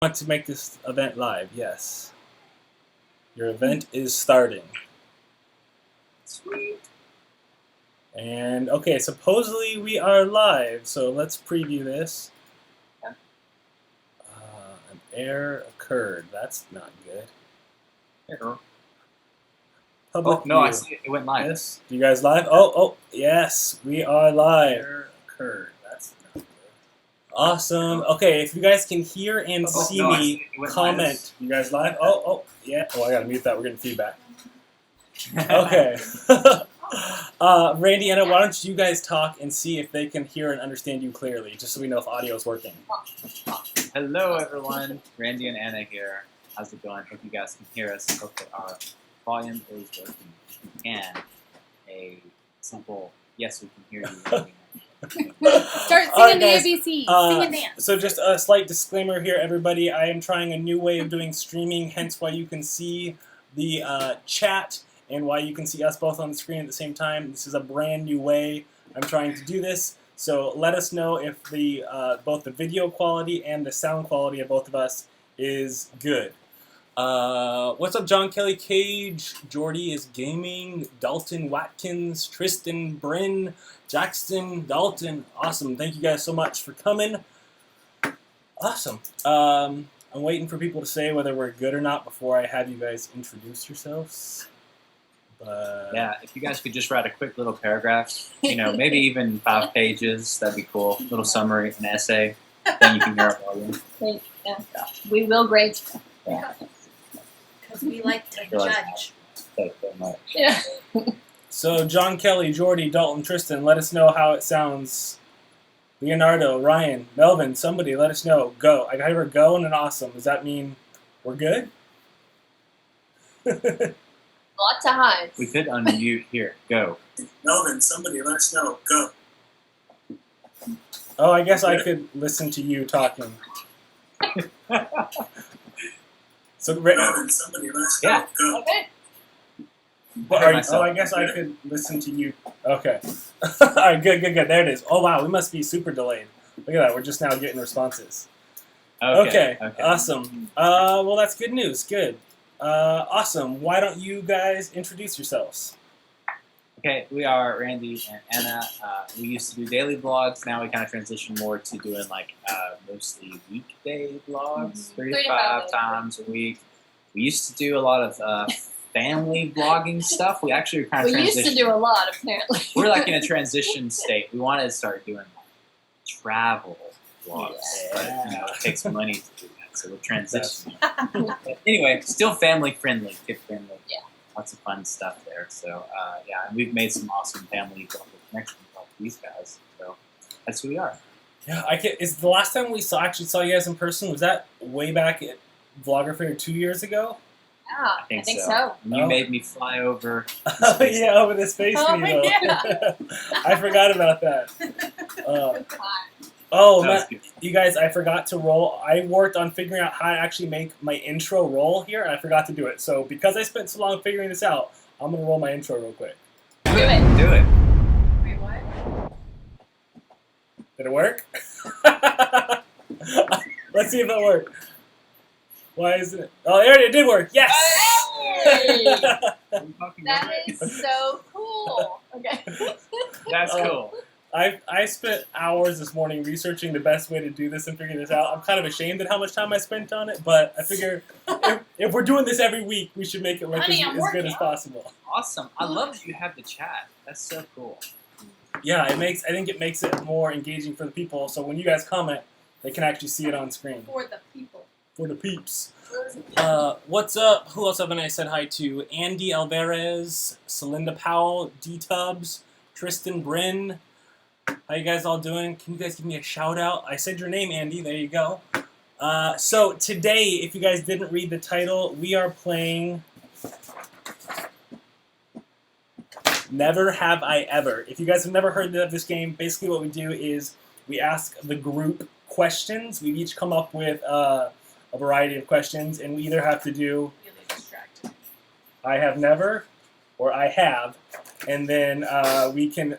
Want to make this event live? Yes. Your event is starting. Sweet. And okay, supposedly we are live, so let's preview this. Yeah. An error occurred. That's not good. Error. Public no, view. I see it. It went live. Yes. You guys live? Oh, yes, we are live. Error occurred. That's not good. Awesome. Okay, if you guys can hear and see me, comment. You guys live? Yeah. Oh, I gotta mute that. We're getting feedback. Okay. Randy, Anna, why don't you guys talk and see if they can hear and understand you clearly, just so we know if audio is working. Hello, everyone. Randy and Anna here. How's it going? Hope you guys can hear us. Hope that our volume is working. If you can, a simple yes, we can hear you. Start singing the ABC. Sing and dance. So just a slight disclaimer here, everybody. I am trying a new way of doing streaming, hence why you can see the chat and why you can see us both on the screen at the same time. This is a brand new way I'm trying to do this. So let us know if the both the video quality and the sound quality of both of us is good. What's up, John Kelly Cage? Jordy is gaming. Dalton Watkins, Tristan Bryn, Jackson, Dalton. Awesome. Thank you guys so much for coming. Awesome. I'm waiting for people to say whether we're good or not before I have you guys introduce yourselves. But Yeah, if you guys could just write a quick little paragraph, maybe even 5 pages, that'd be cool. A little summary, an essay, then you can hear our volume. Yeah. We will grade you. Yeah. Because we like to judge. Thanks so much. Yeah. So John Kelly, Jordy, Dalton, Tristan, let us know how it sounds. Leonardo, Ryan, Melvin, somebody let us know. Go. I heard go and an awesome. Does that mean we're good? Lots of highs. We could unmute here. Go. Melvin, somebody let us know. Go. Oh, I guess I could listen to you talking. So, Melvin, somebody let us know. Go. Okay. I guess I could listen to you. Okay. All right, good. There it is. Oh, wow, we must be super delayed. Look at that. We're just now getting responses. Okay. Awesome. Well, that's good news. Good. Awesome. Why don't you guys introduce yourselves? Okay, we are Randy and Anna. We used to do daily vlogs. Now we kind of transition more to doing mostly weekday vlogs, 3 to 5 times a week. We used to do a lot of family vlogging stuff. We actually kind of used to do a lot, apparently. We're in a transition state. We wanted to start doing travel vlogs, but it takes money to do that, so we're transitioning. But anyway, still family friendly, kid friendly. Yeah. Lots of fun stuff there. So and we've made some awesome family connections with these guys. So that's who we are. Yeah, is the last time we actually saw you guys in person, was that way back at Vlogger Fair 2 years ago? Yeah, I think so. And you made me fly over. Yeah, over the Space Needle. Yeah. I forgot about that. Man, you guys, I forgot to roll. I worked on figuring out how to actually make my intro roll here, and I forgot to do it. So because I spent so long figuring this out, I'm going to roll my intro real quick. Do it. Do it. Wait, what? Did it work? Let's see if it worked. Why isn't it? Oh, there it did work. Yes! Hey! That is so cool. Okay. That's cool. I spent hours this morning researching the best way to do this and figuring this out. I'm kind of ashamed at how much time I spent on it, but I figure if we're doing this every week, we should make it as good as possible. Awesome. I love that you have the chat. That's so cool. Yeah, I think it makes it more engaging for the people, so when you guys comment, they can actually see it on screen. For the people. For the peeps. What's up? Who else haven't I said hi to? Andy Alvarez, Celinda Powell, D-Tubs, Tristan Bryn. How you guys all doing? Can you guys give me a shout out? I said your name, Andy. There you go. So today, if you guys didn't read the title, we are playing Never Have I Ever. If you guys have never heard of this game, basically what we do is we ask the group questions. We each come up with a variety of questions, and we either have to do I have never or I have, and then we can...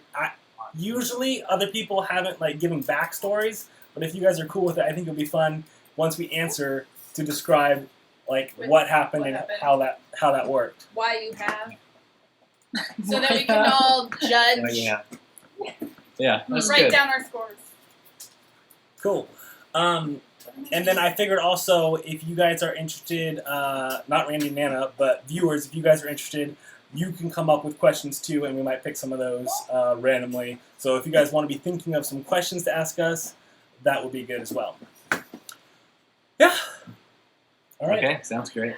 Usually, other people haven't given backstories, but if you guys are cool with it, I think it'll be fun. Once we answer, to describe like what happened and how that worked. Why you have. So that we can all judge. Oh, yeah. Yeah. That's Write good. down our scores. Cool. And then I figured also if you guys are interested, not Randy and Nana, but viewers, if you guys are interested, you can come up with questions too, and we might pick some of those randomly. So if you guys want to be thinking of some questions to ask us, that would be good as well. Yeah. All right. Okay, sounds great.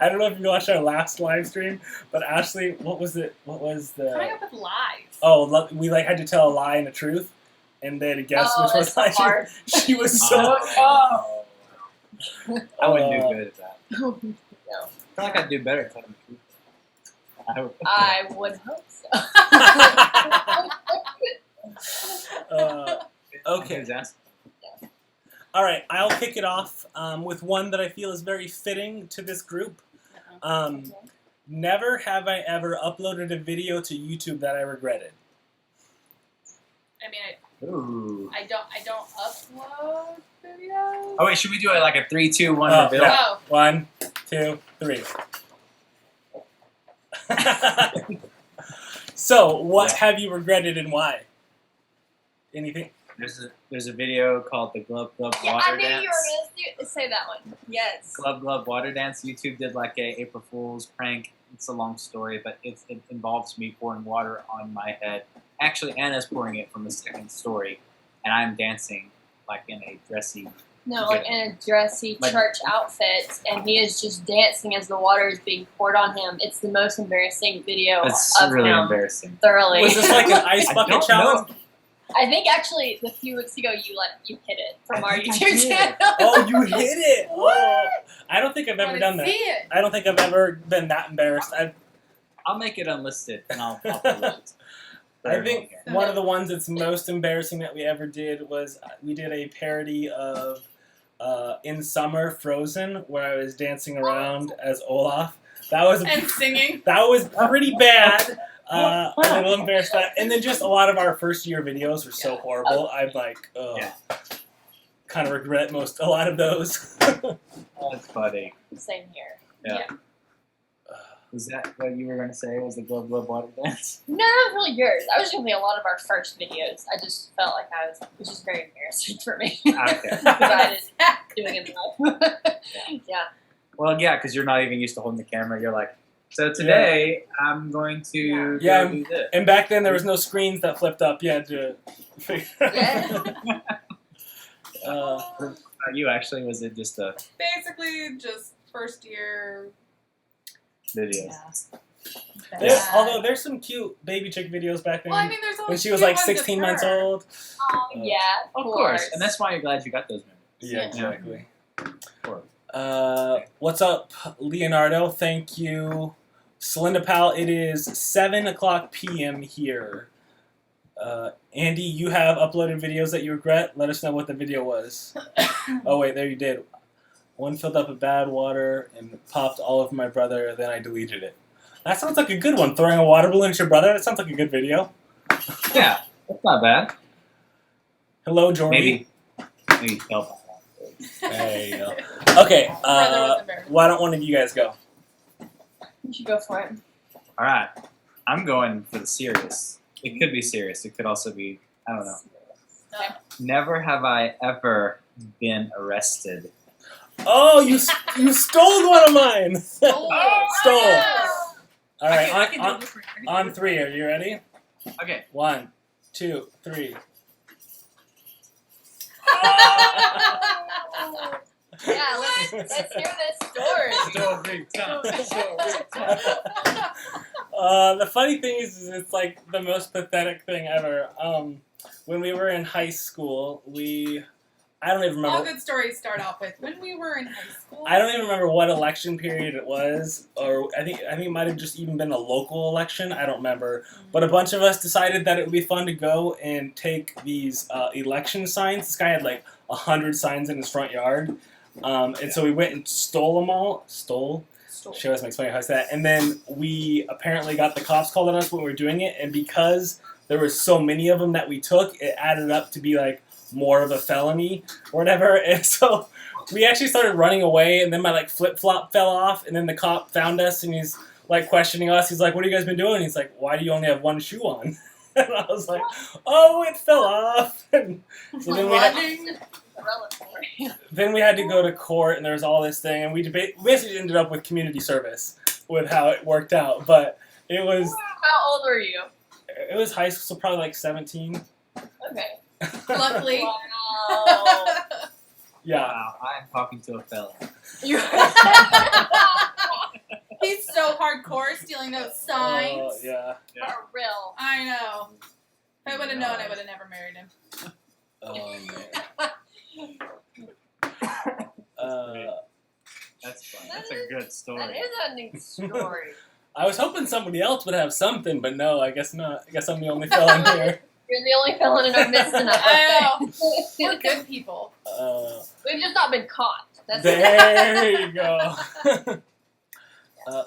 I don't know if you watched our last live stream, but Ashley, what was it? What was the? Coming up with lies. Oh, we like had to tell a lie and a truth, and they had to guess which was so like. hard. She was so. I wouldn't do good at that. No. I feel like I'd do better at telling the truth. I would hope so. Okay. All right, I'll kick it off with one that I feel is very fitting to this group. Never have I ever uploaded a video to YouTube that I regretted. I mean, Ooh. I don't upload videos. Oh wait, should we do it like a 3, 2, 1 reveal? Yeah. Oh. 1, 2, 3. So, what have you regretted and why? Anything? There's a video called the Glub Glub Yeah, Water I knew Dance. you were going to say that one. Yes. Glub Glub Water Dance. YouTube did like a April Fool's prank. It's a long story, but it involves me pouring water on my head. Actually, Anna's pouring it from the second story, and I'm dancing like in a dressy. No, like in a dressy Like- church outfit, and he is just dancing as the water is being poured on him. It's the most embarrassing video It's of really him. embarrassing. Thoroughly. Was this like an ice I bucket don't challenge? know. I think actually a few weeks ago you hit it from our I think I YouTube did. channel. Oh, you hit it! Oh, I don't think I've ever done that. See it. I don't think I've ever been that embarrassed. I'll make it unlisted, and I'll publish it. I think one of the ones that's most embarrassing that we ever did was we did a parody of In Summer Frozen, where I was dancing around as Olaf. That was And singing. that was pretty bad. I'm a little embarrassed by that. And then just a lot of our first year videos were so horrible. I'm like, kind of regret a lot of those. That's funny. Same here. Yeah. Was that what you were going to say? Was the Glub Glub Water Dance? No, that was really yours. I was going to be a lot of our first videos. I just felt like it was just very embarrassing for me. Okay. Because I didn't doing it enough. Yeah. Well, yeah, because you're not even used to holding the camera. You're like, so today I'm going to Yeah. go do this. And back then there was no screens that flipped up. You had to. Yeah. You actually, was it just a Basically, just first year. video? Although there's some cute baby chick videos back then. Well, I mean, there's when always she was cute like ones 16 of months her. old. Oh, yeah. Of course. And that's why you're glad you got those memories. Yeah, exactly. Cool. What's up, Leonardo? Thank you. Celinda Pal, it is 7:00 p.m. here. Andy, you have uploaded videos that you regret. Let us know what the video was. Oh, wait, there you did. One filled up with bad water and popped all over my brother, then I deleted it. That sounds like a good one. Throwing a water balloon at your brother? That sounds like a good video. Yeah, that's not bad. Hello, Jordy. Maybe help. There you go. Okay, Brother was embarrassed. why don't one of you guys go? You should go for it. All right, I'm going for the serious. It could be serious. It could also be, I don't know. Okay. Never have I ever been arrested. Oh, you stole one of mine! Stole. All right, I can do on, different. on 3. Are you ready? Okay. 1, 2, 3. Yeah, let's hear this story. The funny thing is it's like the most pathetic thing ever. When we were in high school, I don't even All remember. good stories start off with when we were in high school. I don't even remember what election period it was, or I think it might have just even been a local election. I don't remember. But a bunch of us decided that it would be fun to go and take these election signs. This guy had like 100 signs in his front yard, and so we went and stole them all. Stole. She always makes funny how I say that. And then we apparently got the cops called on us when we were doing it, and because there were so many of them that we took, it added up to be like more of a felony or whatever. And so we actually started running away, and then my like flip flop fell off, and then the cop found us, and he's like questioning us. He's like, "What have you guys been doing?" He's like, "Why do you only have one shoe on?" And I was like, "Oh, it fell off." And so then we had to go to court, and there was all this thing, and we basically ended up with community service with how it worked out. But it was. How old were you? It was high school, so probably like 17. Okay. Luckily. Wow. Yeah. Wow, I'm talking to a fella. He's so hardcore stealing those signs. Oh, yeah. For real. I know. If I would have known, I would have never married him. Oh, man. That's fun. That's a good story. That is a neat story. I was hoping somebody else would have something, but no, I guess not. I guess I'm the only felon here. You're the only felon in our midst tonight. I know. We're good people. We've just not been caught. That's There you go.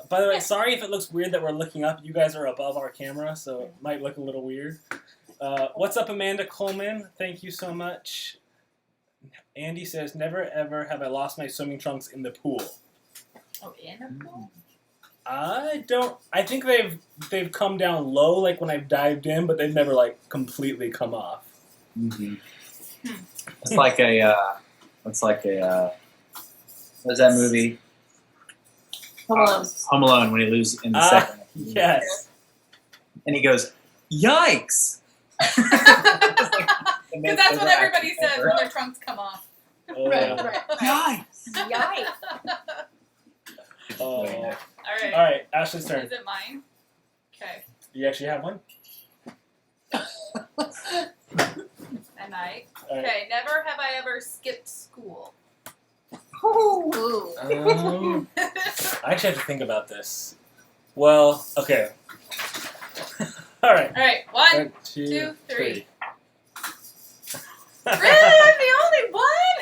By the way, sorry if it looks weird that we're looking up. You guys are above our camera, so it might look a little weird. What's up, Amanda Coleman? Thank you so much. Andy says, never ever have I lost my swimming trunks in the pool. Oh, in a pool? I think they've come down low, like when I've dived in, but they've never like completely come off. Mm-hmm. It's like a, what's that movie? Home Alone. Home Alone, when he loses in the second. Yes. And he goes, yikes! Because that's what everybody says when their trunks come off. Right. Yikes! Yikes. Oh. All All right, Ashley's turn. Is it mine? Okay. You actually have one? And I. All right. Okay, never have I ever skipped school. Ooh. I actually have to think about this. Well, okay. All right. All right, one, 1, 2, 2, 3. 3. Really? I'm the only one?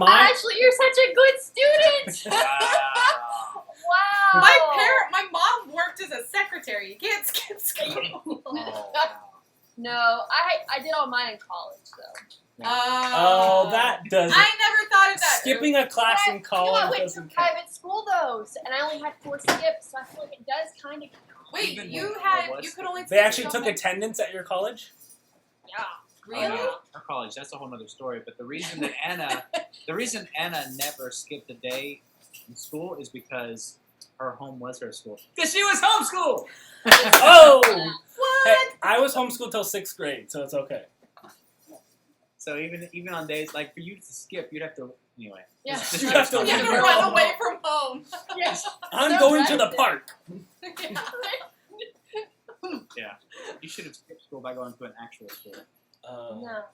Ashley, you're such a good student. Wow. My mom worked as a secretary. You can't skip school. No, I did all mine in college though. Oh, that doesn't. I never thought of that. Skipping a class in I college went to doesn't count. private school though, and I only had 4 skips, so I feel like it does kind of count. Wait, Even you when could only skip They actually so took much? attendance at your college? Yeah. Really? Our college, that's a whole other story. But the reason Anna never skipped a day in school is because her home was her school. Because she was homeschooled! Oh! What? Hey, I was homeschooled till 6th grade, so it's okay. So even on days, like for you to skip, you'd have to, anyway. Yeah. Just You have to You have to leave. run away from home. Yes. I'm So going to the drastic. park. Yeah. You should have skipped school by going to an actual school. No.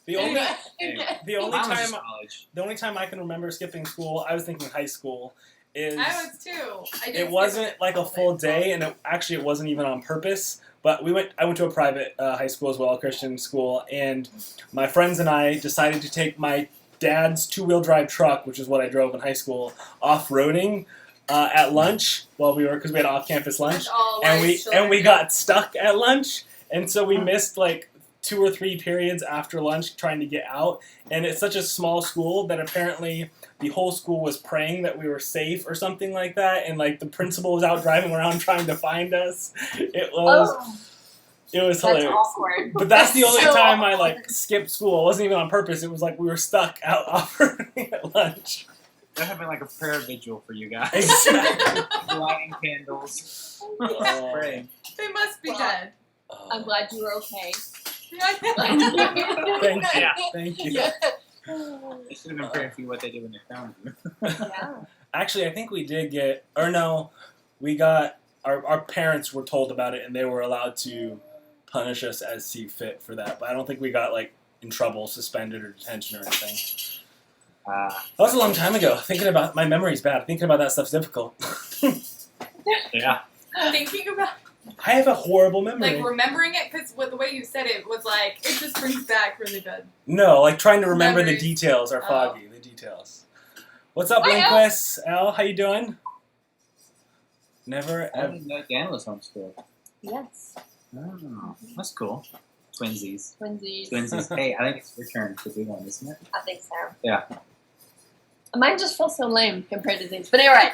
The only Anyway. the only Mine was just time college. the only time I can remember skipping school, I was thinking high school, is I was too. I did it skip wasn't like a full school. day, and it wasn't even on purpose. But I went to a private high school as well, a Christian school, and my friends and I decided to take my dad's 2-wheel drive truck, which is what I drove in high school, off-roading at lunch because we had off-campus lunch, That's all and white we children. got stuck at lunch, and so we missed like 2 or 3 periods after lunch trying to get out, and it's such a small school that apparently the whole school was praying that we were safe or something like that, and like the principal was out driving around trying to find us. It was That's hilarious. awkward. But that's the only So time I awkward. like skipped school. It wasn't even on purpose. It was like we were stuck out offering at lunch. That had been like a prayer vigil for you guys. Exactly. Lighting candles. Oh. Praying. They must be Well, dead. I'm glad you were okay. Thank you. Yeah. Thank you. Yeah. They should have been praying for you what they did when they found you. Yeah. Actually, I think we did we got our parents were told about it, and they were allowed to punish us as see fit for that. But I don't think we got like in trouble, suspended, or detention or anything. That was a long time ago. My memory's bad. Thinking about that stuff's difficult. Yeah. Thinking about I have a horrible memory. like remembering it because the way you said it was like it just brings back really good. No, like trying to remember Memories. the details are foggy. The details. What's up, Hi, Al. Linquist? Al, how you doing? Never I ever. didn't know Dan was homeschooled. Yes. Oh, that's cool. Twinsies. Twinsies. Twinsies. Hey, I think it's your turn to do one, isn't it? I think so. Yeah. Mine just feels so lame compared to these. But anyway.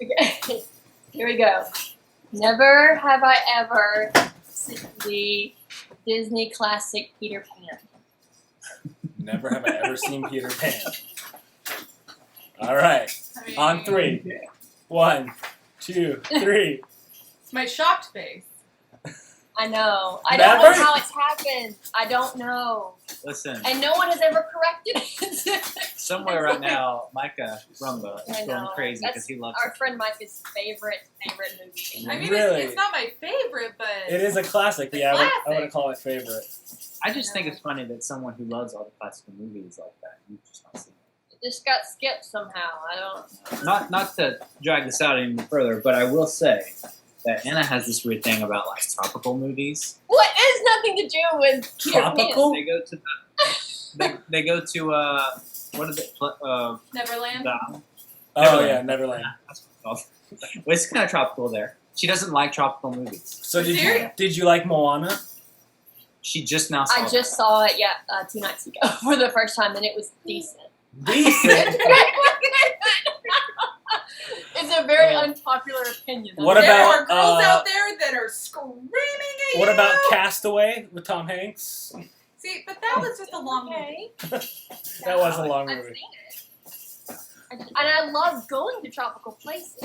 Okay. Here we go. Never have I ever seen the Disney classic Peter Pan. Never have I ever seen Peter Pan. All right. On 3. 1, 2, 3. It's my shocked face. I know. I don't Never? know how it's happened. I don't know. Listen, And no one has ever corrected it. somewhere right now, Micah Rumba I is going know. crazy That's because he loves our friend Mike's favorite movie. I mean, Really? it's not my favorite, but It is a classic, but yeah, I wouldn't call it favorite. I just think it's funny that someone who loves all the classical movies like that, you've just not seen it. It just got skipped somehow. I don't. Not to drag this out any further, but I will say that Anna has this weird thing about like tropical movies. What has nothing to do with Peter Tropical? They go to they go to what is it? Neverland. The, Oh yeah, Neverland. that's what it's called. Well, it's kind of tropical there. She doesn't like tropical movies. So Serious? did you like Moana? She just now saw I just saw it, 2 nights ago for the first time, and it was decent. Decent. It's a very unpopular opinion. What There about, are girls out there that are screaming at What you. about Castaway with Tom Hanks? See, but that was just a long movie. That was a long I've movie. seen it. And I love going to tropical places.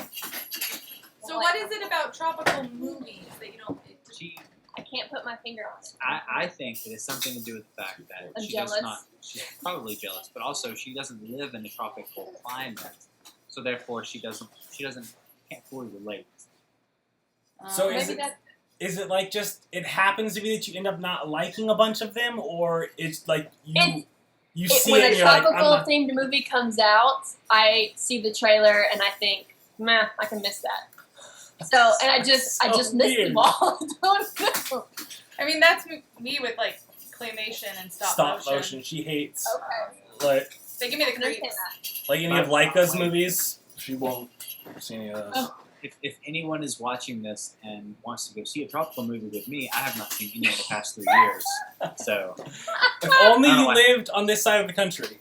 So what is it about tropical movies that you don't? She, I can't put my finger on it. I think it has something to do with the fact that I'm she does jealous. not. She's probably jealous, but also she doesn't live in a tropical climate, so therefore she can't fully relate. So is Maybe it- that's Is it like just it happens to be that you end up not liking a bunch of them, or it's like you see when it and a you're like, I'm tropical not. themed movie comes out, I see the trailer and I think, meh, I can miss that. So, and I just So miss weird. them all. I don't know. I mean, that's me with like claymation and stop motion. She hates Okay. like They give me the I understand creeps. that. any of Leica's movies. She won't see any of those. Oh. If anyone is watching this and wants to go see a tropical movie with me, I have not seen any in the past 3 years. So If only I don't you like- lived on this side of the country.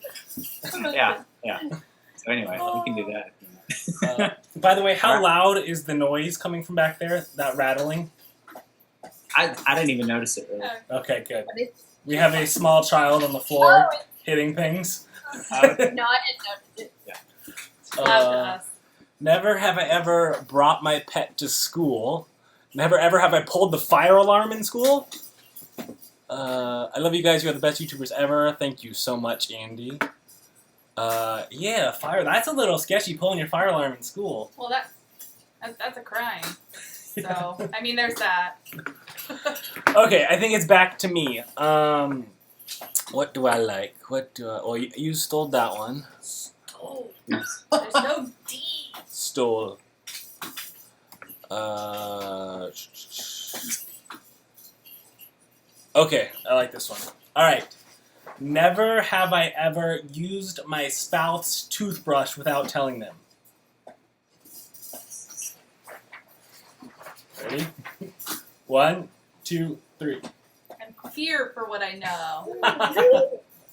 yeah. So anyway, we can do that. If you want. By the way, how loud is the noise coming from back there? That rattling? I didn't even notice it really. Okay, good. But it's- We have a small child on the floor Oh, hitting things. no, I didn't notice it. Loud to us. Never have I ever brought my pet to school. Never ever have I pulled the fire alarm in school. I love you guys. You're the best YouTubers ever. Thank you so much, Andy. Yeah, fire. That's a little sketchy, pulling your fire alarm in school. Well, that's a crime. So I mean, there's that. Okay, I think it's back to me. What do I like? What do I... Oh, you stole that one. Oh, there's no D. Stole. Okay, I like this one. Alright. Never have I ever used my spouse's toothbrush without telling them. Ready? 1, 2, 3. I'm here for what I know.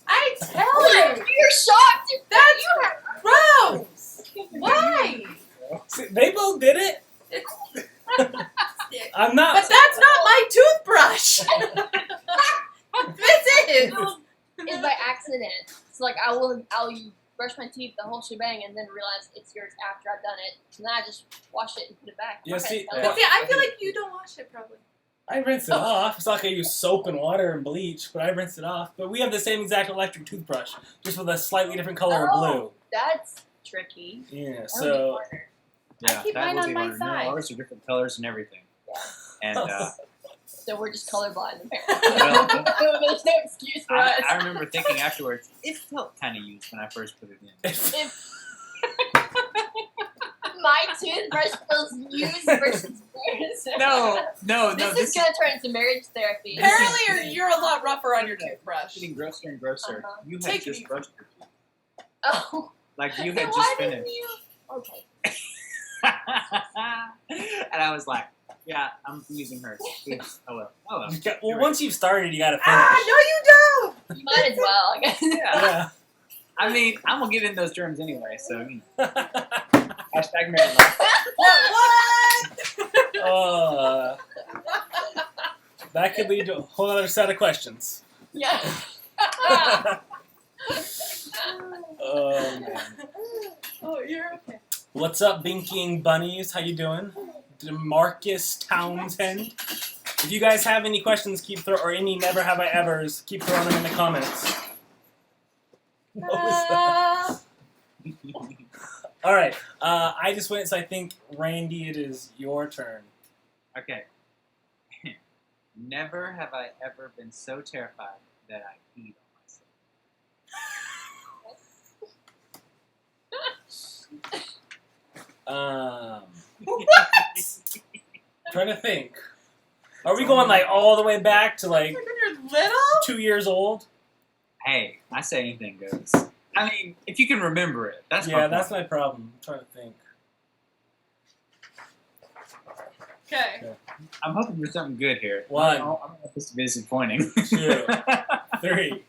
I tell you, You're shocked. that's gross. Why? See, they both did it. I'm not. But that's not my toothbrush. This is. It's by accident. So like I'll brush my teeth the whole shebang and then realize it's yours after I've done it. And then I just wash it and put it back. Yeah, Okay, see, so- But see, I feel like you don't wash it probably. I rinse it off. It's not like I use soap and water and bleach, but I rinse it off. But we have the same exact electric toothbrush, just with a slightly different color of blue. That's tricky. Yeah, That would be so harder. Yeah, keep that mine would on be my harder. No, side. ours are different colors and everything. And So we're just colorblind apparently. Well, There's no excuse for us. I remember thinking afterwards, it felt kind of used when I first put it in. My toothbrush feels used versus yours. No, This is gonna turn into marriage therapy. Apparently, you're a lot rougher on your toothbrush. It's getting grosser and grosser. Uh-huh. You had Take it just easy. brushed your teeth. Oh. Like you Then had why just didn't finished. you? Okay. And I was like, Yeah, I'm using hers. Oops. Oh well. Oh well. Well, once you've started, you gotta finish. Ah, no, you don't. You might as well, I guess. Yeah. Yeah. I mean, I'm gonna get in those germs anyway, so you know. Hashtag married life. What? That could lead to a whole other set of questions. Yeah. Oh man. Oh, you're okay. What's up, Binking Bunnies? How you doing? DeMarcus Townsend. If you guys have any questions, or any never have I ever's, keep throwing them in the comments. What was that? All right. I just went, so I think Randy, it is your turn. Okay. Never have I ever been so terrified that I peed on myself. What? Trying to think. Are we going like all the way back to like When you're little? 2 years old? Hey, I say anything goes. I mean, if you can remember it, that's Yeah, my that's point. my problem. I'm trying to think. Okay. I'm hoping for something good here. One. I don't want this to be disappointing. 2, 3.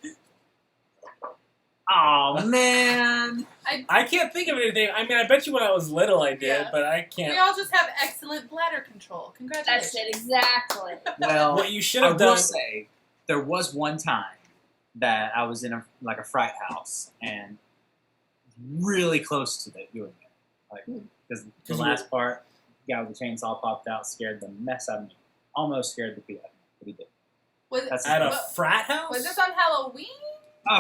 Oh man. I can't think of anything. I mean, I bet you when I was little I did, Yeah. but I can't. We all just have excellent bladder control. Congratulations. That's it, exactly. Well, What you should I have will done. say there was one time that I was in a frat house and really close to doing it, like because the last part, guy with the chainsaw popped out, scared the mess out of me, almost scared the pee out of me, but he did. Was, That's At a what- frat house? was this on Halloween?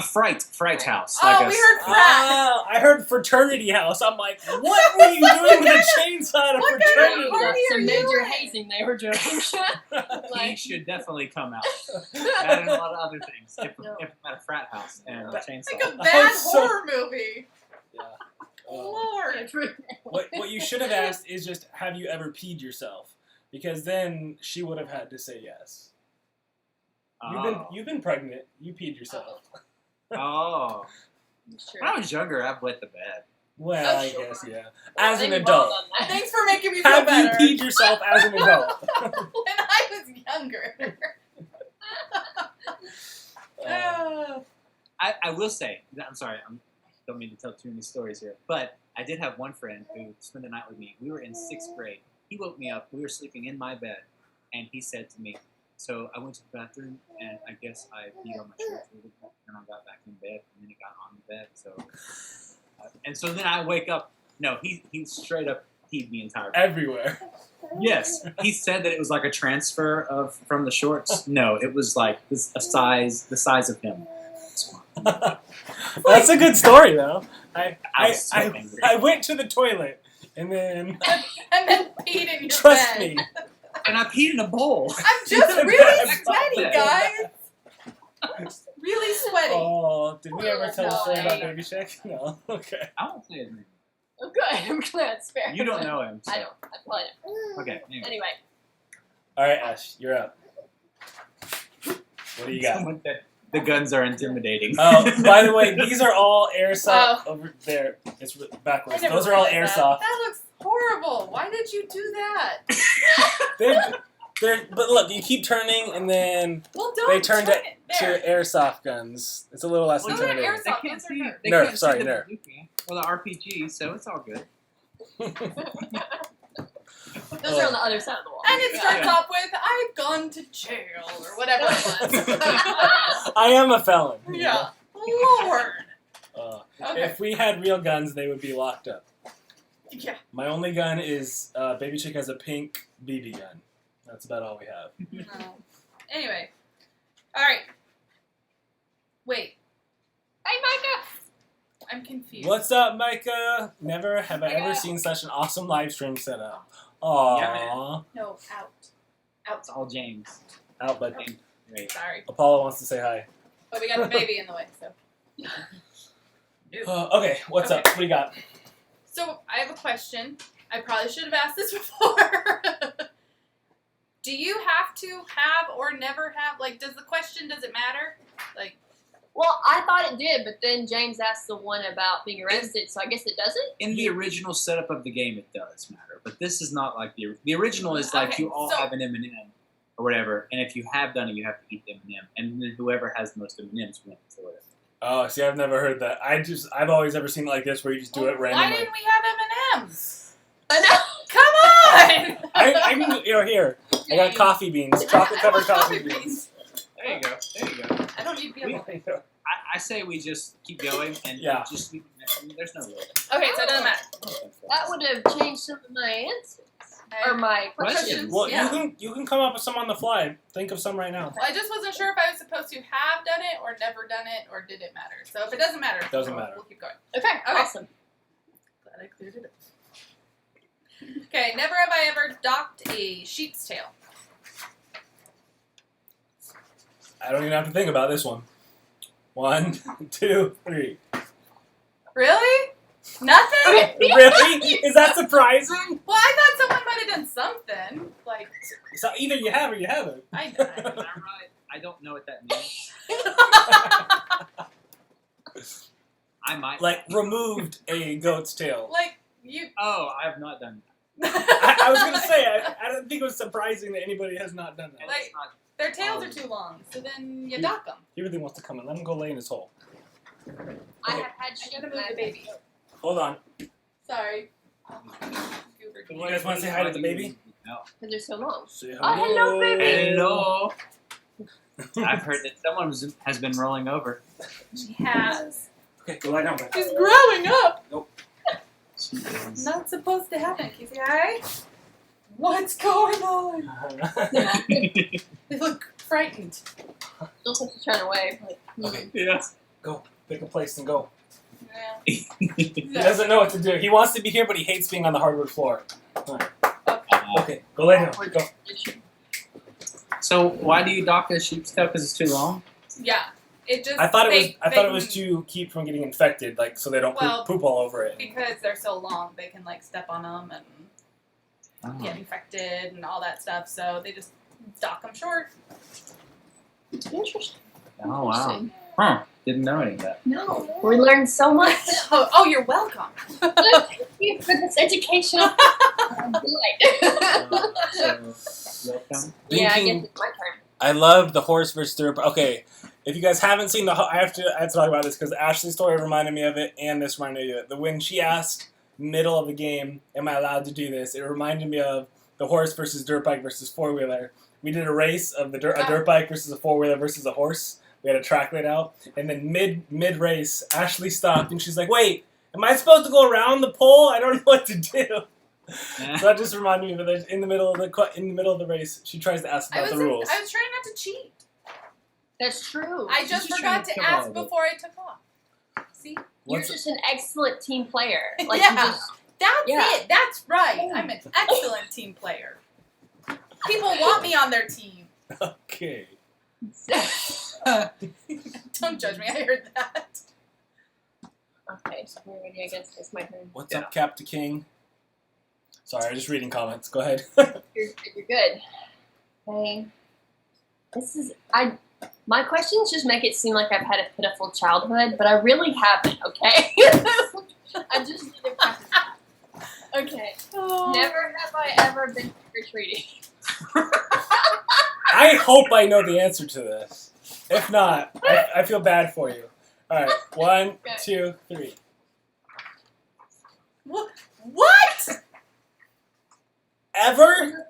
Fright house. Oh, we heard frat. Oh, I heard fraternity house. I'm like, what were you doing with a chainsaw at a What kind of fraternity? party are Some you major in? hazing they were doing. He should definitely come out. That and a lot of other things. If No. I'm at a frat house and a chainsaw. Like a I bad was so- horror movie. Yeah. Lord. What you should have asked is just, have you ever peed yourself? Because then she would have had to say yes. You've been pregnant. You peed yourself. Oh. Sure. When I was younger, I wet the bed. Well, Oh, I sure. guess, yeah. As an They've adult. all done that. Thanks for making me feel Have you better. peed yourself as an adult? When I was younger. I will say, I'm sorry, I don't mean to tell too many stories here, but I did have one friend who spent the night with me. We were in 6th grade. He woke me up. We were sleeping in my bed, and he said to me, so I went to the bathroom, and I guess I peed on my shirt a little bit, and I got back in bed, and then he got on the bed. So, and so then I wake up. No, he straight up peed the entire bed. Everywhere. Yes, he said that it was like a transfer from the shorts. No, it was like the size of him. That's a good story, though. I was so angry. I went to the toilet, and then, And then peed in your trust bed. me, And I peed in a bowl. I'm just really sweaty, guys. Really sweaty. Oh, did we ever tell the story about No. Baby Shack? No. Okay. I won't say his name. Okay, I'm glad it's fair. You don't know him. So. I don't. I probably don't. Okay. Anyway. Anyway, All right, Ash, you're up. What do you got? The guns are intimidating. Oh, by the way, these are all airsoft over there. It's I backwards. never Those are all realized airsoft. That looks horrible. Why did you do that? But look, you keep turning, and then Well, don't they turned turn it it there. to airsoft guns. It's a little less Well, they're intimidating. airsoft. They can't see. Nerf. They Nerf, can't sorry, see the Nerf. bazooka or the RPG, so it's all good. those are on the other side of the wall. And it starts Yeah. off with, I've gone to jail, or whatever it was. I am a felon. you Yeah. Lord. know? Okay. If we had real guns, they would be locked up. Yeah. My only gun is Baby Chick has a pink BB gun. That's about all we have. No. Anyway. Alright. Wait. Hey, Micah. I'm confused. What's up, Micah? Never have I ever seen such an awesome live stream setup. Aww. Yeah, No, out. It's all James. Out, but Wait. Sorry. Apollo wants to say hi. But we got the baby in the way, so. Okay, what's up? What do you got? So, I have a question. I probably should have asked this before. Do you have to have or never have, like, does it matter? Like, Well, I thought it did, but then James asked the one about being arrested, so I guess it doesn't. In the original setup of the game, it does matter, But this is not like the original is like Okay, you all so- have an M&M or whatever, and if you have done it, you have to eat the M&M, and then whoever has the most M&Ms wins or whatever. Oh, see, I've never heard that. I've always ever seen it like this, where you just do it Why randomly. didn't we have M&Ms? I know. Come on! I can, here. I got coffee beans, chocolate covered coffee beans. There you go. There you go. I don't need to be able to. I say we just keep going and Yeah. just there's no rule. Okay, so it doesn't matter. That would have changed some of my answers. Or my questions. Well, Yeah. you can come up with some on the fly. Think of some right now. Well, I just wasn't sure if I was supposed to have done it or never done it, or did it matter? So if it doesn't matter, Doesn't matter. We'll keep going. Okay, Okay. awesome. Glad I cleared it up. Okay, never have I ever docked a sheep's tail. I don't even have to think about this one. 1, 2, 3. Really? Nothing? Really? Is that surprising? Well, I thought someone might have done something. Like, So either you have or you haven't. I I don't know what that means. I might. Like, removed a goat's tail. like, you. Oh, I have not done I was going to say, I don't think it was surprising that anybody has not done that. that. Like- It's not- Their tails are too long, so then you dock them. He really wants to come in. Let him go lay in his hole. I have had I sheep gotta and move I've the had baby. goat. Hold on. Sorry. You guys wanna say hi to the baby? No. Because they're so long. Say Oh, hello, baby. Hello. I've heard that someone has been rolling over. She has. Okay, go lie down. Bud. She's growing up. She is. Not supposed to happen, Casey. Hi. What's going on? They look frightened. Still have to turn away. But, Okay. Yes. Pick a place and go. Yeah. He doesn't know what to do. He wants to be here, but he hates being on the hardwood floor. Okay, go lay down. Go. So why do you dock a sheep's tail? Because it's too long. Yeah. It just. I thought it was. they I thought it was can- to keep from getting infected, like so they don't Well, poop all over it. Because they're so long, they can like step on them and get infected and all that stuff. So they just dock them short. Interesting. Oh wow. Huh. Didn't know any of that. No. We learned so much. Oh, you're welcome. Thank you for this education. So welcome. Yeah, I Thinking- guess it's my turn. I love the horse versus dirt. Okay, if you guys haven't seen I have to talk about this because Ashley's story reminded me of it, and this reminded me of it. When she asked middle of the game, "Am I allowed to do this?" It reminded me of the horse versus dirt bike versus 4-wheeler. We did a race of a dirt bike versus a 4-wheeler versus a horse. We had a track laid out, and then mid race, Ashley stopped and she's like, "Wait, am I supposed to go around the pole? I don't know what to do." So that just reminded me of that in the middle of the race, she tries to ask about the rules. I was trying not to cheat. That's true. I just just forgot trying to to kill all ask of it. before I took off. See? You're What's just an excellent team player. Like Yeah. you just That's Yeah. it. That's right. I'm an excellent team player. People want me on their team. Okay. Don't judge me. I heard that. Okay, so we're ready. I guess it's my turn. What's up, Captain King? Sorry, I'm just reading comments. Go ahead. You're good. Okay. My questions just make it seem like I've had a pitiful childhood, but I really haven't, okay? I just need to practice that. Okay. Oh. Never have I ever been trick-or-treating. I hope I know the answer to this. If not, I feel bad for you. All right, 1, 2, 3. What? Ever?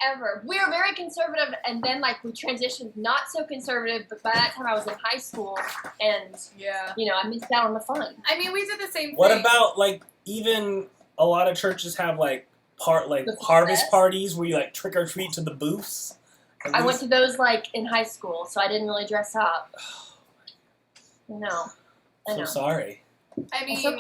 Ever. We were very conservative, and then, like, we transitioned not so conservative, but by that time I was in high school, and, Yeah. you know, I missed out on the fun. I mean, we did the same thing. What about like even a lot of churches have like The harvest fest? parties where you like trick or treat to the booths? I went to those, like, in high school, so I didn't really dress up. No. I So know. sorry. I mean, It's okay.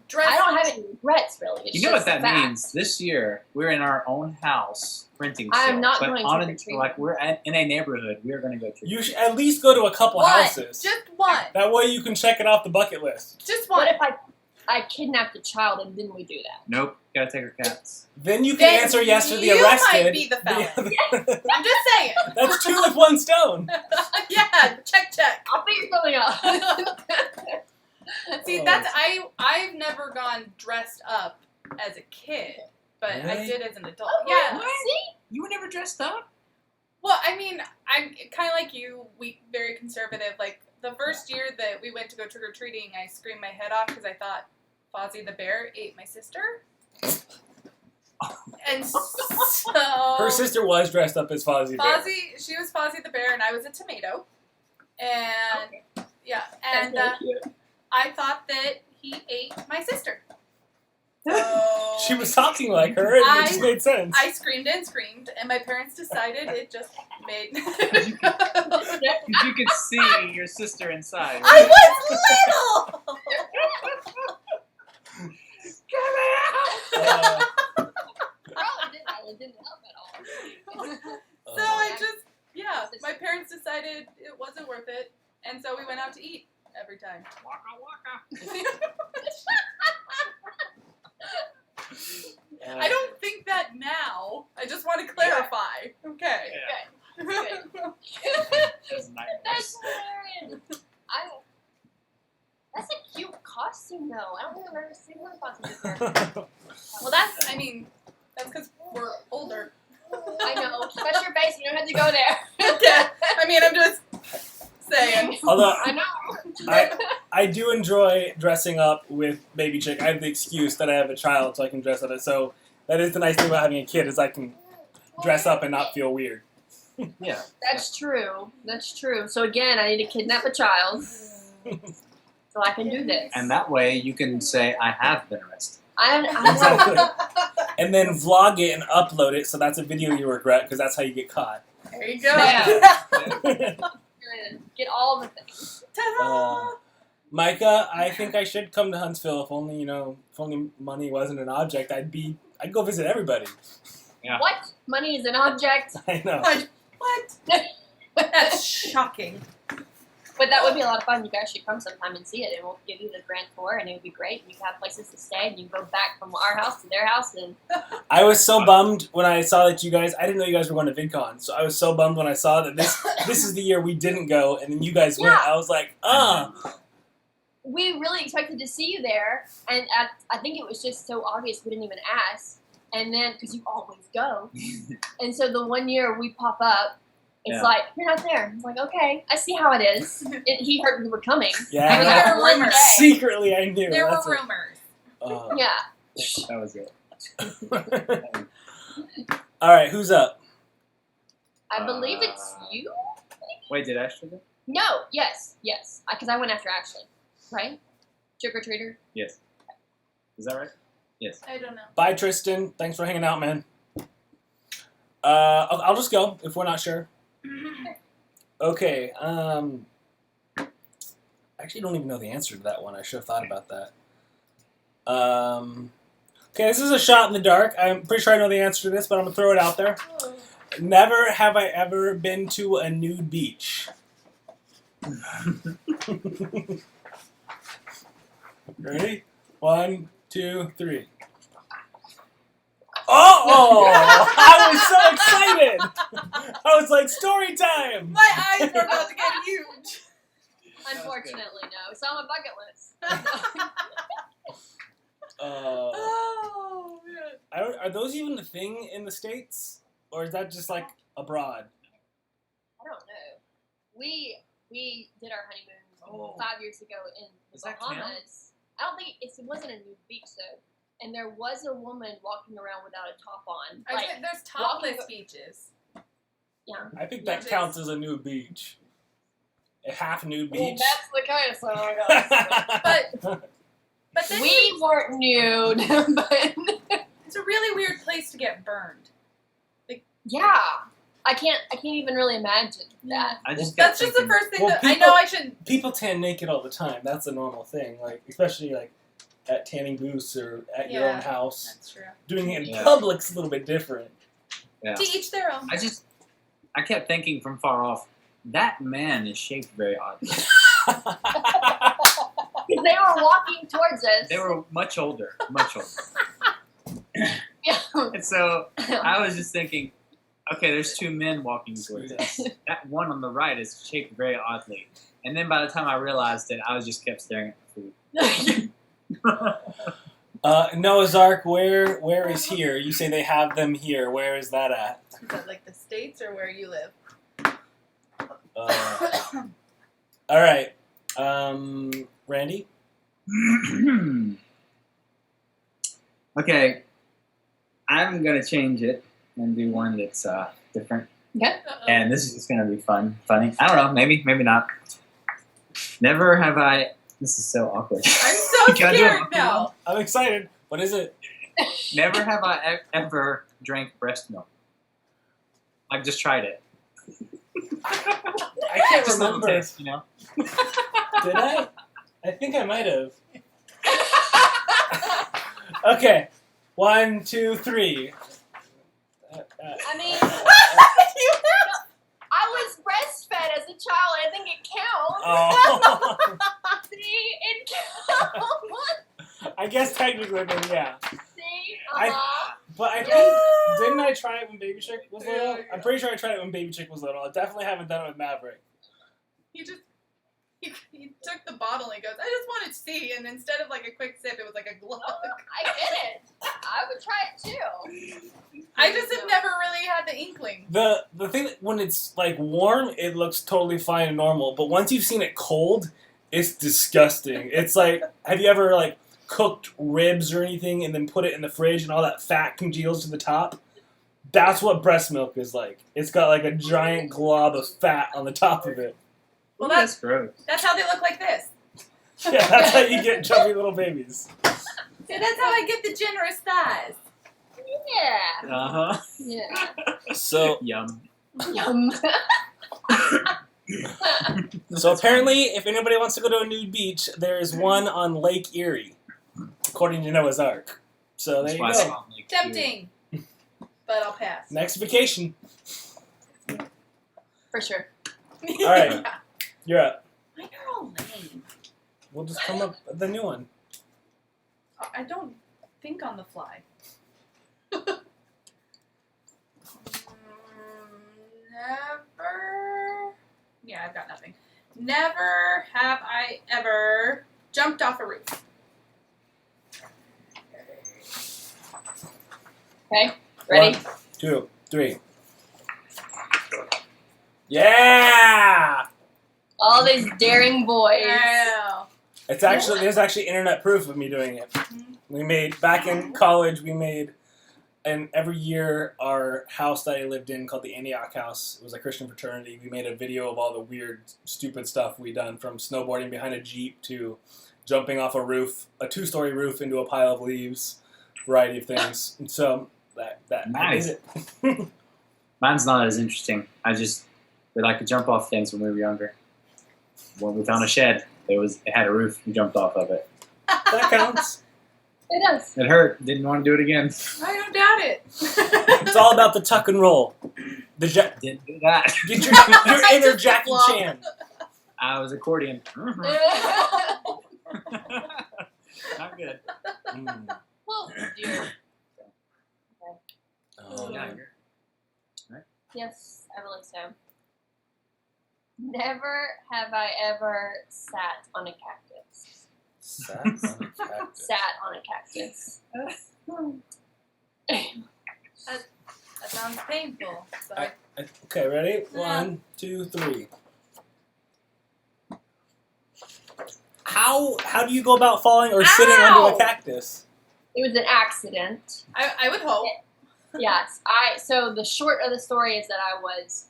dress. I don't have any regrets, really. It's You know what just that fact. means? This year we're in our own house renting. I am still, not but going on trick-or-treating. like we're in a neighborhood. We are going to go trick. You should at least go to a couple One. houses. Just one. That way you can check it off the bucket list. Just one. What if I kidnapped a child and then we do that? Nope. Gotta take our cats. Then you can Then answer yes to the you arrested. might be the felon. I'm just saying. That's 2 with 1 stone. Yeah. Check. I'll figure something out. See, Oh. that's I've never gone dressed up as a kid. but I Really? did as an adult. Oh, Yeah. See? You were never dressed up? Well, I mean, I'm kind of like you. We very conservative. Like the first year that we went to go trick or treating, I screamed my head off because I thought Fozzie the bear ate my sister. And so Her sister was dressed up as Fozzie Bear. She was Fozzie the bear, and I was a tomato. And yeah, and That's really cute. I thought that he ate my sister. So She was talking like her, and it just made sense. I screamed and screamed, and my parents decided it just made. Because you could see your sister inside. I was little. Probably didn't help at all. So I just, my parents decided it wasn't worth it, and so we went out to eat every time. Waka waka. I don't think that now. I just want to clarify. Okay. Yeah. That's nightmares. That's hilarious. That's a cute costume, though. I don't think I've ever seen one costume before. Well, that's because we're older. I know. Touch your face. You don't have to go there. Okay. I mean, I'm just saying. Although I know. I do enjoy dressing up with Baby Chick. I have the excuse that I have a child, so I can dress up. So that is the nice thing about having a kid is I can dress up and not feel weird. Yeah. That's true. That's true. So again, I need to kidnap a child so I can do this. And that way you can say, I have been arrested. I Exactly. And then vlog it and upload it, so that's a video you regret, because that's how you get caught. There you go. Yeah. Get all the things. Ta-da! Micah, I think I should come to Huntsville if only money wasn't an object. I'd go visit everybody. Yeah. What? Money is an object? I know. What? That's shocking. But that would be a lot of fun. You guys should come sometime and see it, and we'll give you the grand tour, and it would be great. You can have places to stay, and you can go back from our house to their house. And I was so bummed when I saw that you guys. I didn't know you guys were going to VidCon, so I was so bummed when I saw that this is the year we didn't go, and then you guys went. Yeah. I was like, we really expected to see you there, and I think it was just so obvious we didn't even ask. And then, because you always go, and so the one year we pop up, it's like, you're not there. It's like, okay, I see how it is. He heard we were coming. Yeah. I was there one Rumors. day. Secretly, I knew. There That's were rumors. Yeah. That was it. All right, who's up? I believe it's you? Wait, did Ashley go? No, yes. Because I went after Ashley, right? Trick-or-treater? Yes. Is that right? Yes. I don't know. Bye, Tristan. Thanks for hanging out, man. I'll just go if we're not sure. Okay. I actually don't even know the answer to that one. I should have thought about that. Okay, this is a shot in the dark. I'm pretty sure I know the answer to this, but I'm going to throw it out there. Never have I ever been to a nude beach. Ready? 1, 2, 3. Oh! I was so excited! I was like, story time! My eyes were about to get huge. Unfortunately, no. It's on my bucket list. Oh, man. Are those even a thing in the States? Or is that just like abroad? I don't know. We did our honeymoon 5 years ago in the Does that count? Bahamas. I don't think it wasn't a nude beach though. And there was a woman walking around without a top on. I think there's topless beaches. Yeah. I think that counts as a nude beach. A half nude beach. Well, that's the kind of song I got. But then We weren't nude, but it's a really weird place to get burned. yeah, I can't even really imagine that. I just That's kept just the thinking, first thing Well, that I people- know I should. People tan naked all the time. That's a normal thing. Like, especially like at tanning booths or at your Yeah. own house. That's true. Doing it in Yeah. public's a little bit different. Yeah. To each their own. I kept thinking from far off, that man is shaped very oddly. Because they were walking towards us. They were much older. Yeah. And so I was just thinking, okay, there's two men walking towards us. That one on the right is shaped very oddly. And then by the time I realized it, I was just kept staring at the food. Noah's Ark, where is here? You say they have them here. Where is that at? Is that like the States or where you live? All right. Randy? Okay. I'm going to change it and do one that's different. Okay. And this is just going to be funny. I don't know. Maybe not. Never have I... This is so awkward. I'm so Can I do scared it? now. I'm excited. What is it? Never have I ever drank breast milk. I've just tried it. I can't Just a little remember. taste, you know? Did I? I think I might have. Okay. 1, 2, 3. I mean, I was breastfed as a child. I think it counts. Oh. See, it counts. I guess technically, then, yeah. See, But I think, didn't I try it when Baby Chick was little? I'm pretty sure I tried it when Baby Chick was little. I definitely haven't done it with Maverick. He took the bottle and he goes, I just wanted to see, and instead of like a quick sip, it was like a glug. I get it. I would try it too. I just have never really had the inkling. The thing that when it's like warm, it looks totally fine and normal. But once you've seen it cold, it's disgusting. It's like, have you ever like cooked ribs or anything and then put it in the fridge and all that fat congeals to the top? That's what breast milk is like. It's got like a giant glob of fat on the top of it. Well, That's gross. that's how they look like this. Yeah, that's how you get chubby little babies. See, that's how I get the generous thighs. Yeah. Uh-huh. Yeah. So Yum. Yum. So apparently, if anybody wants to go to a nude beach, there is one on Lake Erie, according to Noah's Ark. So there you go. Tempting. But I'll pass. Next vacation. For sure. All right, you're up. Mine are all lame. We'll just come up with the new one. I don't think on the fly. Never. Yeah, I've got nothing. Never have I ever jumped off a roof. Okay. Ready? 1, 2, 3. Yeah! All these daring boys. Wow. It's actually there's actually internet proof of me doing it. We made back in college. We made, and every year our house that I lived in called the Antioch House. It was a Christian fraternity. We made a video of all the weird, stupid stuff we done, from snowboarding behind a Jeep to jumping off a roof, a 2-story roof into a pile of leaves, variety of things. And so that Nice. I did it. Mine's not as interesting. We like to jump off things when we were younger. When we found a shed, it had a roof. We jumped off of it. That counts. It does. It hurt. Didn't want to do it again. I don't doubt it. It's all about the tuck and roll. Didn't do that. Get your inner Just Jackie flop. Chan. I was accordion. Not good. Mm. Oh, dear. Yeah, Yes, I believe so. Never have I ever sat on a cactus. Sat on a cactus. Sat on a cactus. That sounds painful. But Okay, ready? Yeah. 1, 2, 3. How do you go about falling or sitting Ow! onto a cactus? It was an accident. I would hope. Yes. So the short of the story is that I was,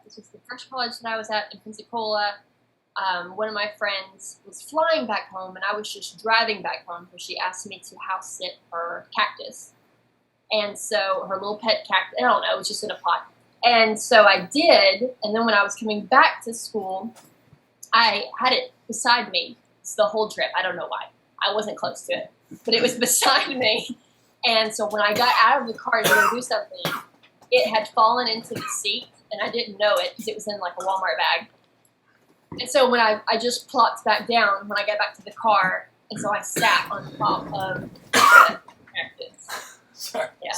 this was the first college that I was at in Pensacola. One of my friends was flying back home, and I was just driving back home because she asked me to house sit her cactus. And so her little pet cactus, I don't know, it was just in a pot. And so I did, and then when I was coming back to school, I had it beside me. It's the whole trip. I don't know why. I wasn't close to it, but it was beside me. And so when I got out of the car to go do something, it had fallen into the seat, and I didn't know it because it was in like a Walmart bag. And so when I just plopped back down when I got back to the car, and so I sat on top of the cactus. Sorry. Yeah.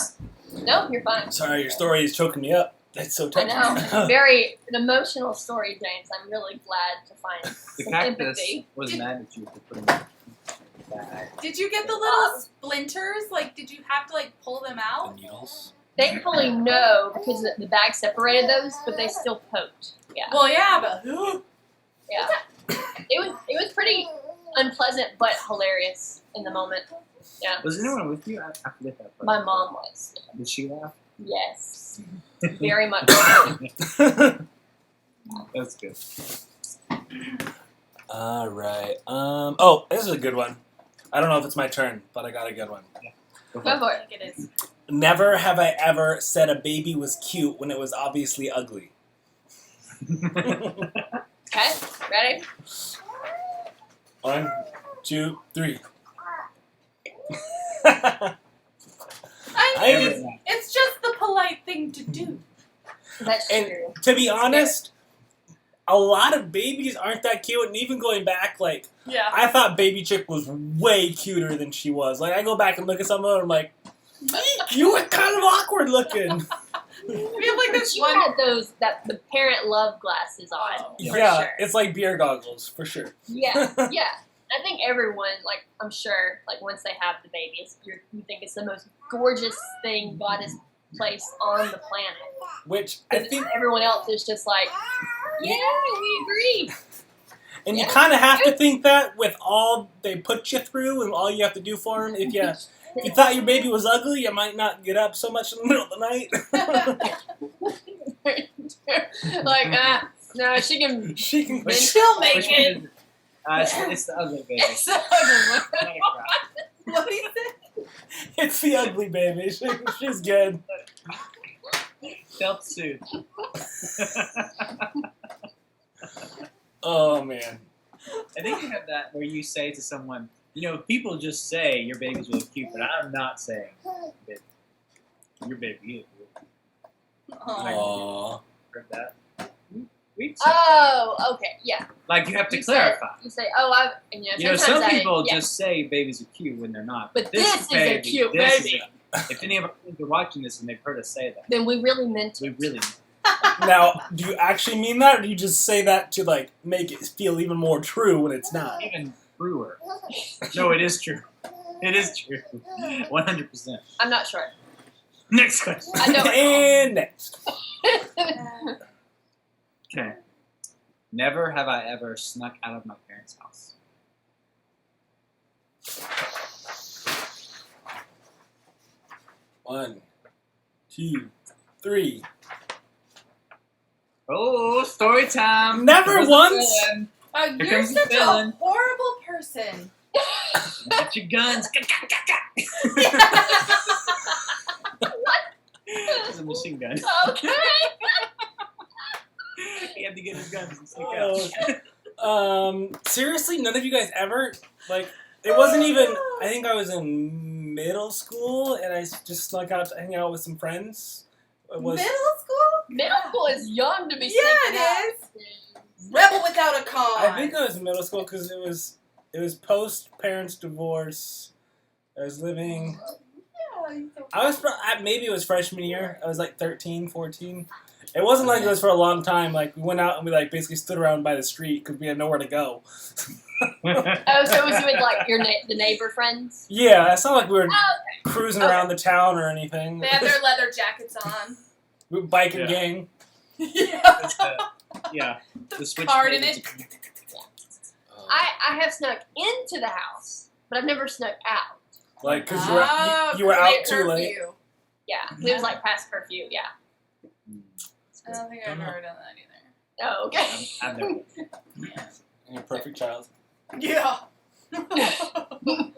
No, you're fine. Sorry, your story is choking me up. That's so I touching. know. Very an emotional story, James. I'm really glad to find The some cactus empathy. was mad at you for putting it. bag. Did you get the little splinters? Like, did you have to like pull them The out? needles. Thankfully, no, because the bag separated those, but they still poked. Yeah, Well, yeah, but yeah. It was pretty unpleasant, but hilarious in the moment. Yeah. Was anyone with you? I forget that part. My mom was. Did she laugh? Yes, very much. That's good. All right. Oh, this is a good one. I don't know if it's my turn, but I got a good one. Go for Go it. for I it. think it is. Never have I ever said a baby was cute when it was obviously ugly. Okay, ready? 1, 2, 3. I I mean, mean, it's just the polite thing to do. That's And- true. to be honest, a lot of babies aren't that cute, and even going back, like, Yeah. I thought Baby Chick was way cuter than she was. Like, I go back and look at some of them, I'm like, you were kind of awkward looking. We have like this She one. had those the parent love glasses on. Oh. For Yeah, sure. it's like beer goggles, for sure. Yeah, yeah. I think everyone, like, I'm sure, like, once they have the baby, you think it's the most gorgeous thing God has placed on the planet. Which I think, Everyone else is just like, yeah, we agree. and you Yeah. kind of have to think that with all they put you through and all you have to do for them. If you thought your baby was ugly, you might not get up so much in the middle of the night. Like, no, she can. She can. Which- She'll make Which one it. is it? It's the ugly baby. It's the other one. What do you think? It's the ugly baby. She's good. Self-soothe. Oh man. I think you have that where you say to someone, you know, people just say your baby's really cute, but I'm not saying that your baby is really Oh. Aww. heard that. We Oh, okay, yeah. like you have to You clarify. Say, you say, oh, and You know, some sometimes people yeah. just say babies are cute when they're not. But this is a cute this baby. if any of our kids are watching this and they've heard us say that, Then we really meant we it. really Now, do you actually mean that, or do you just say that to like make it feel even more true when it's not? even truer. No, it is true. It is true. 100%. I'm not sure. Next question. I know. And next. Okay. Never have I ever snuck out of my parents' house. One, 2, 3. Oh, story time. Never Here's the once. villain. Wow, Here you're comes the such a villain. horrible person. Get your guns. It's a machine gun. Okay. He had to get his guns and sneak Oh. out. Seriously, none of you guys ever like. It wasn't even. I think I was in middle school, and I just snuck out to hang out with some friends. It was. Middle school? Middle school is young to be Yeah, sneaking out. it is. Rebel without a cause. I think I was in middle school because it was post parents' divorce. I was living. I was maybe it was freshman year. I was like 13, 14. It wasn't like it was for a long time. Like we went out and we like basically stood around by the street because we had nowhere to go. Oh, so it was with like the neighbor friends? Yeah, it's not like we were Oh, cruising Okay. around the town or anything. They had their leather jackets on. We were biking Yeah. gang. Yeah. Yeah. The switch. Card in it. I have snuck into the house, but I've never snuck out. Like because Oh, you were out late too late. curfew. Yeah, it was like past curfew. Yeah. I don't think I've ever done that either. Oh, okay. I've never. You're a perfect child. Yeah.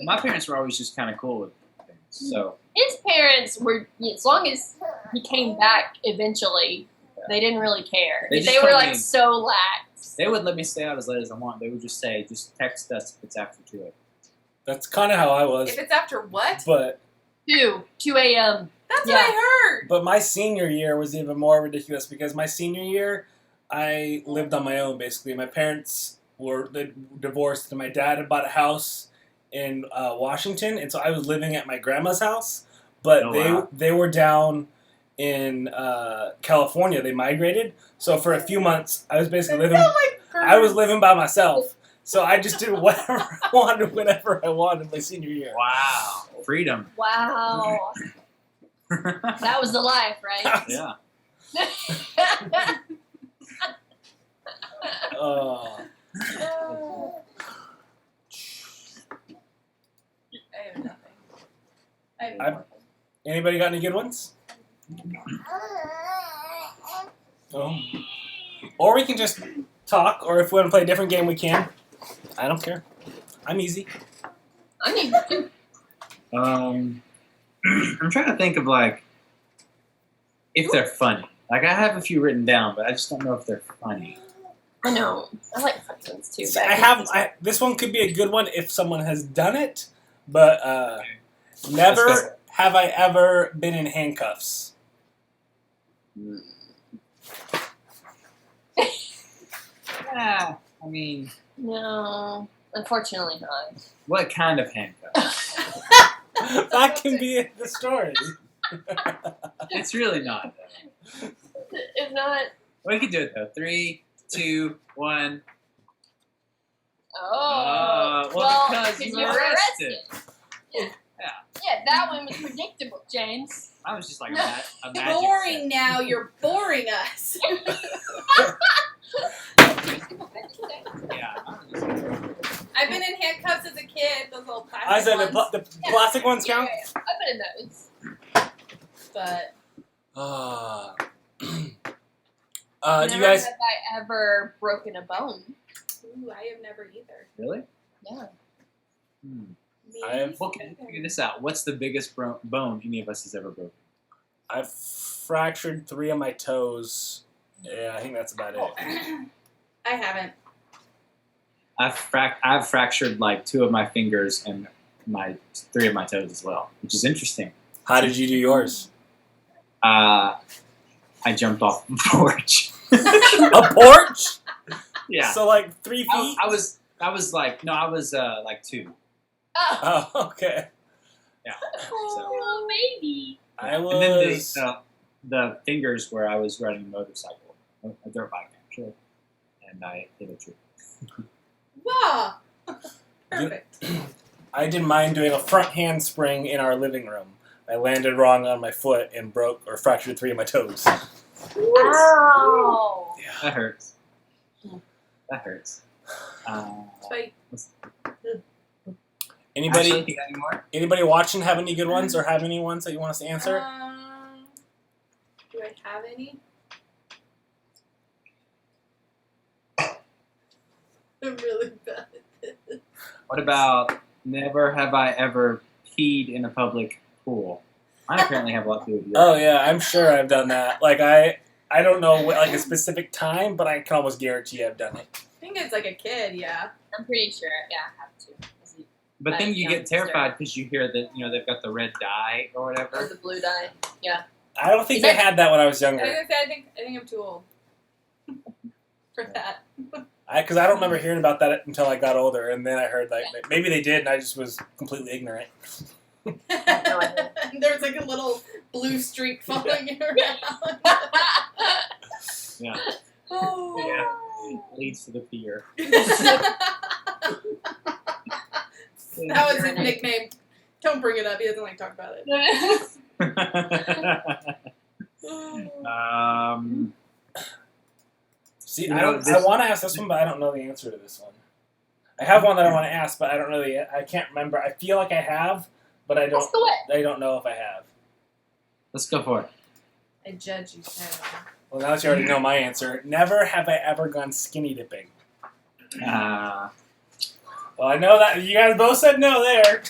My parents were always just kind of cool with things. So His parents were, as long as he came back eventually, they didn't really care. They They, just were told like me- so lax. they would let me stay out as late as I want. They would just say, just text us if it's after 2 a.m. That's kind of how I was. If it's after what? But 2 a.m. That's Yeah. what I heard. But my senior year was even more ridiculous because my senior year, I lived on my own basically. My parents were divorced, and my dad had bought a house in Washington, and so I was living at my grandma's house. But Oh, wow. they were down in California. They migrated, so for a few months I was basically living. Not like I was living by myself. So I just did whatever I wanted, whenever I wanted my senior year. Wow. Freedom. Wow. That was the life, right? Yeah. I have nothing. I have I've- nothing. Anybody got any good ones? Oh. Or we can just talk, or if we want to play a different game, we can. I don't care. I'm easy. I need to. I'm trying to think of like if they're funny. Like I have a few written down, but I just don't know if they're funny. I know. I like funny ones too. See, But this one could be a good one if someone has done it, but Let's never go. have I ever been in handcuffs. Yeah. I mean, no, unfortunately not. what kind of handcuffs? That can be the story. It's really not. Though. If not, We can do it though. 3, 2, 1. well, because you were arrested. Yeah, that one was predictable, James. I was just like a magic. Boring now. You're boring us. Yeah. I was just, I've been in handcuffs as a kid. Those little plastic I said ones. the plastic ones count. Yeah, I've been in those. But Do you guys? Never have I ever broken a bone? ooh, I have never either. really? Yeah. Hmm. Me I have- Okay, figure this out. What's the biggest bone any of us has ever broken? I've fractured 3 of my toes. Yeah, I think that's about it. I haven't. I've fractured like 2 of my fingers and 3 of my toes as well, which is interesting. How did you do yours? I jumped off the porch. A porch? Yeah. So like 3 feet? I was like 2. Oh, Oh, okay. Yeah. oh baby. I And then was. the fingers where I was riding a motorcycle, a dirt bike actually, and I hit a tree. Wow. Perfect. I did mine doing a front handspring in our living room. I landed wrong on my foot and broke or fractured 3 of my toes. Ow. That hurts. That hurts. But Anybody? Ashley, you got any more? Anybody watching have any good ones or have any ones that you want us to answer? Do I have any? I'm really bad at this. What about never have I ever peed in a public pool? I apparently have a lot to do with yours. Oh yeah, I'm sure I've done that. Like I don't know like a specific time, but I can almost guarantee I've done it. I think it's like a kid, yeah. I'm pretty sure. Yeah, I have to. But then you young get sister. terrified because you hear that they've got the red dye or Or whatever. the blue dye. Yeah. I don't think Is they that- had that when I was I younger. think I'm too old for that. Because I don't remember hearing about that until I got older, and then I heard like maybe they did, and I just was completely ignorant. No idea. There's like a little blue streak following you around. Yeah. Oh. Yeah. Leads to the pier. That was his nickname. Don't bring it up. He doesn't like to talk about it. See, You I know, don't. I want to ask this one, but I don't know the answer to this one. I have one that I want to ask, but I don't know I can't remember. I feel like I have, but I don't. Let's go it. I don't know if I have. Let's go for it. I judge you, Tyler. Well, now that you already know my answer, never have I ever gone skinny dipping. Well, I know that you guys both said no there.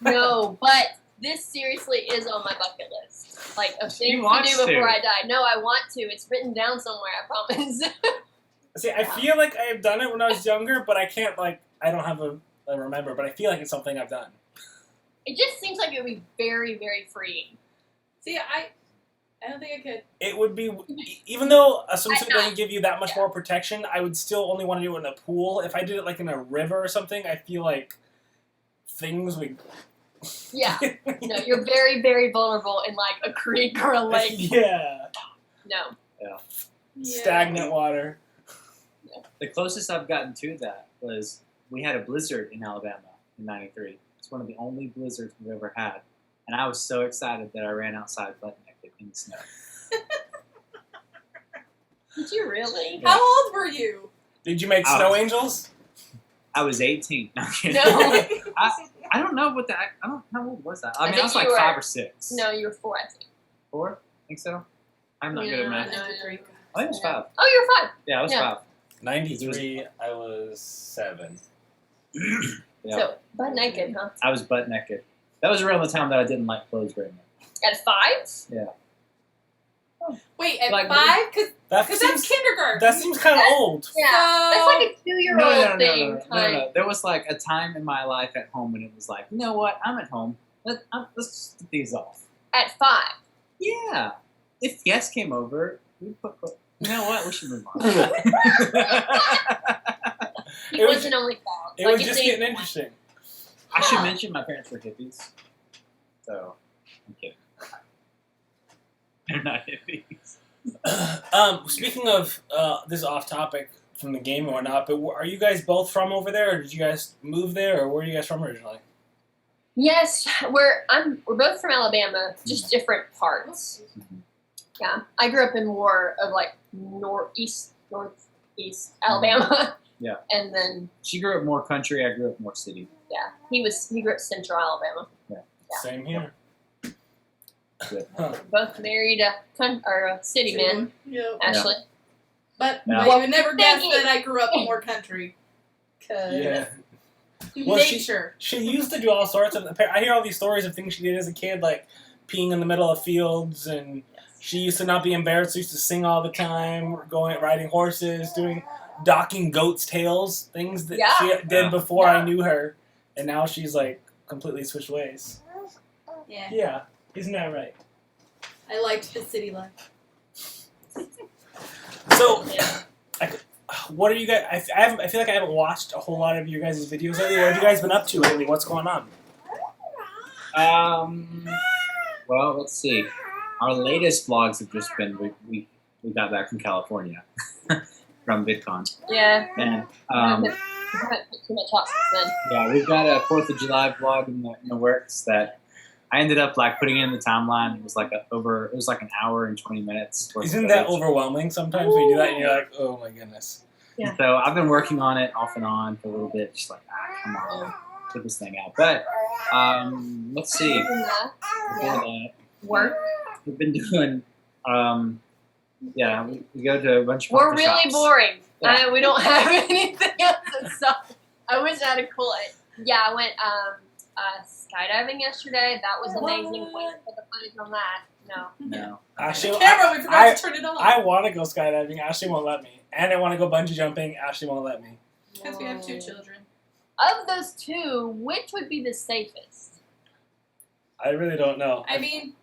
No, but this seriously is on my bucket list. Like of She things to wants do before to. I die. No, I want to. It's written down somewhere. I promise. See, I feel like I have done it when I was younger, but I can't I don't have I remember, but I feel like it's something I've done. It just seems like it would be very, very freeing. See, I don't think I could. It would be, even though a swimsuit At night. doesn't give you that much Yeah. more protection, I would still only want to do it in a pool. If I did it like in a river or something, I feel like things would. Yeah. No, you're very, very vulnerable in like a creek or a lake. Yeah. No. Stagnant water. The closest I've gotten to that was we had a blizzard in Alabama in '93. It's one of the only blizzards we've ever had, and I was so excited that I ran outside butt naked in the snow. Did you really? How old were you? Did you make snow angels? I was 18. No, I'm kidding. No. I don't know what that. I don't. How old was that? I mean, I think was like you were- 5 or 6. No, you were 4, I think. 4? Think so? I'm not good at math. No. I think it was 5. Oh, you were 5. Yeah, I was Yeah. 5. 93, I was 7. Yeah. So, butt naked, huh? I was butt naked. That was around the time that I didn't like clothes very much. At 5? Yeah. Wait, at Like, 5? Because That that's seems kindergarten. that seems kind of old. Yeah. So- That's like a 2-year-old thing. No. Kind. There was like a time in my life at home when it was like, you know what? I'm at home. Let's just get these off. At 5. Yeah. If guests came over, we'd put. You know what? We should move on. He It was- wasn't only 5. It was just getting interesting. I should mention my parents were hippies. So, I'm kidding. They're not hippies. Speaking of this is off topic from the game and whatnot, but are you guys both from over there, or did you guys move there, or where are you guys from originally? Yes, we're both from Alabama, just different parts. Mhm. Yeah, I grew up in more of like northeast Alabama. Yeah. And then She grew up more country. I grew up more city. he grew up central Alabama. Yeah. Same here. Good. Huh. Both married a city men. Yep. Actually, But Yeah. you would never guess Thank you. that I grew up more country. Cause Yeah. Well, nature. She used to do all sorts of. I hear all these stories of things she did as a kid, like peeing in the middle of fields, and she used to not be embarrassed. She used to sing all the time, riding horses, docking goats' tails, things that Yeah. she did Yeah. before Yeah. I knew her, and now she's like completely switched ways. Yeah. Yeah, isn't that right? I liked the city life. So, yeah. what are you guys? I feel like I haven't watched a whole lot of your guys' videos lately. What have you guys been up to lately? What's going on? Well, let's see. Our latest vlogs have just been we got back from California from VidCon, Yeah. and We haven't put too much out since then. yeah, we've got a 4th of July vlog in the works that I ended up like putting in the timeline. It was like it was like an hour and 20 minutes. worth of Isn't that footage. overwhelming sometimes when you do that and you're like, oh my goodness? Yeah. So I've been working on it off and on for a little bit, just like come on, get this thing out. But let's see. Other than that, Before that, work. we've been doing, we go to a bunch of We're coffee really shops. boring. Yeah. We don't have anything else to stop. I wish I had a cool. Yeah, I went skydiving yesterday. That was amazing. Wait for the footage on that. No. No. Ashley, Camera, we forgot to turn it on. I want to go skydiving. Ashley won't let me. And I want to go bungee jumping. Ashley won't let me. Because we have 2 children. Of those 2, which would be the safest? I really don't know. I mean,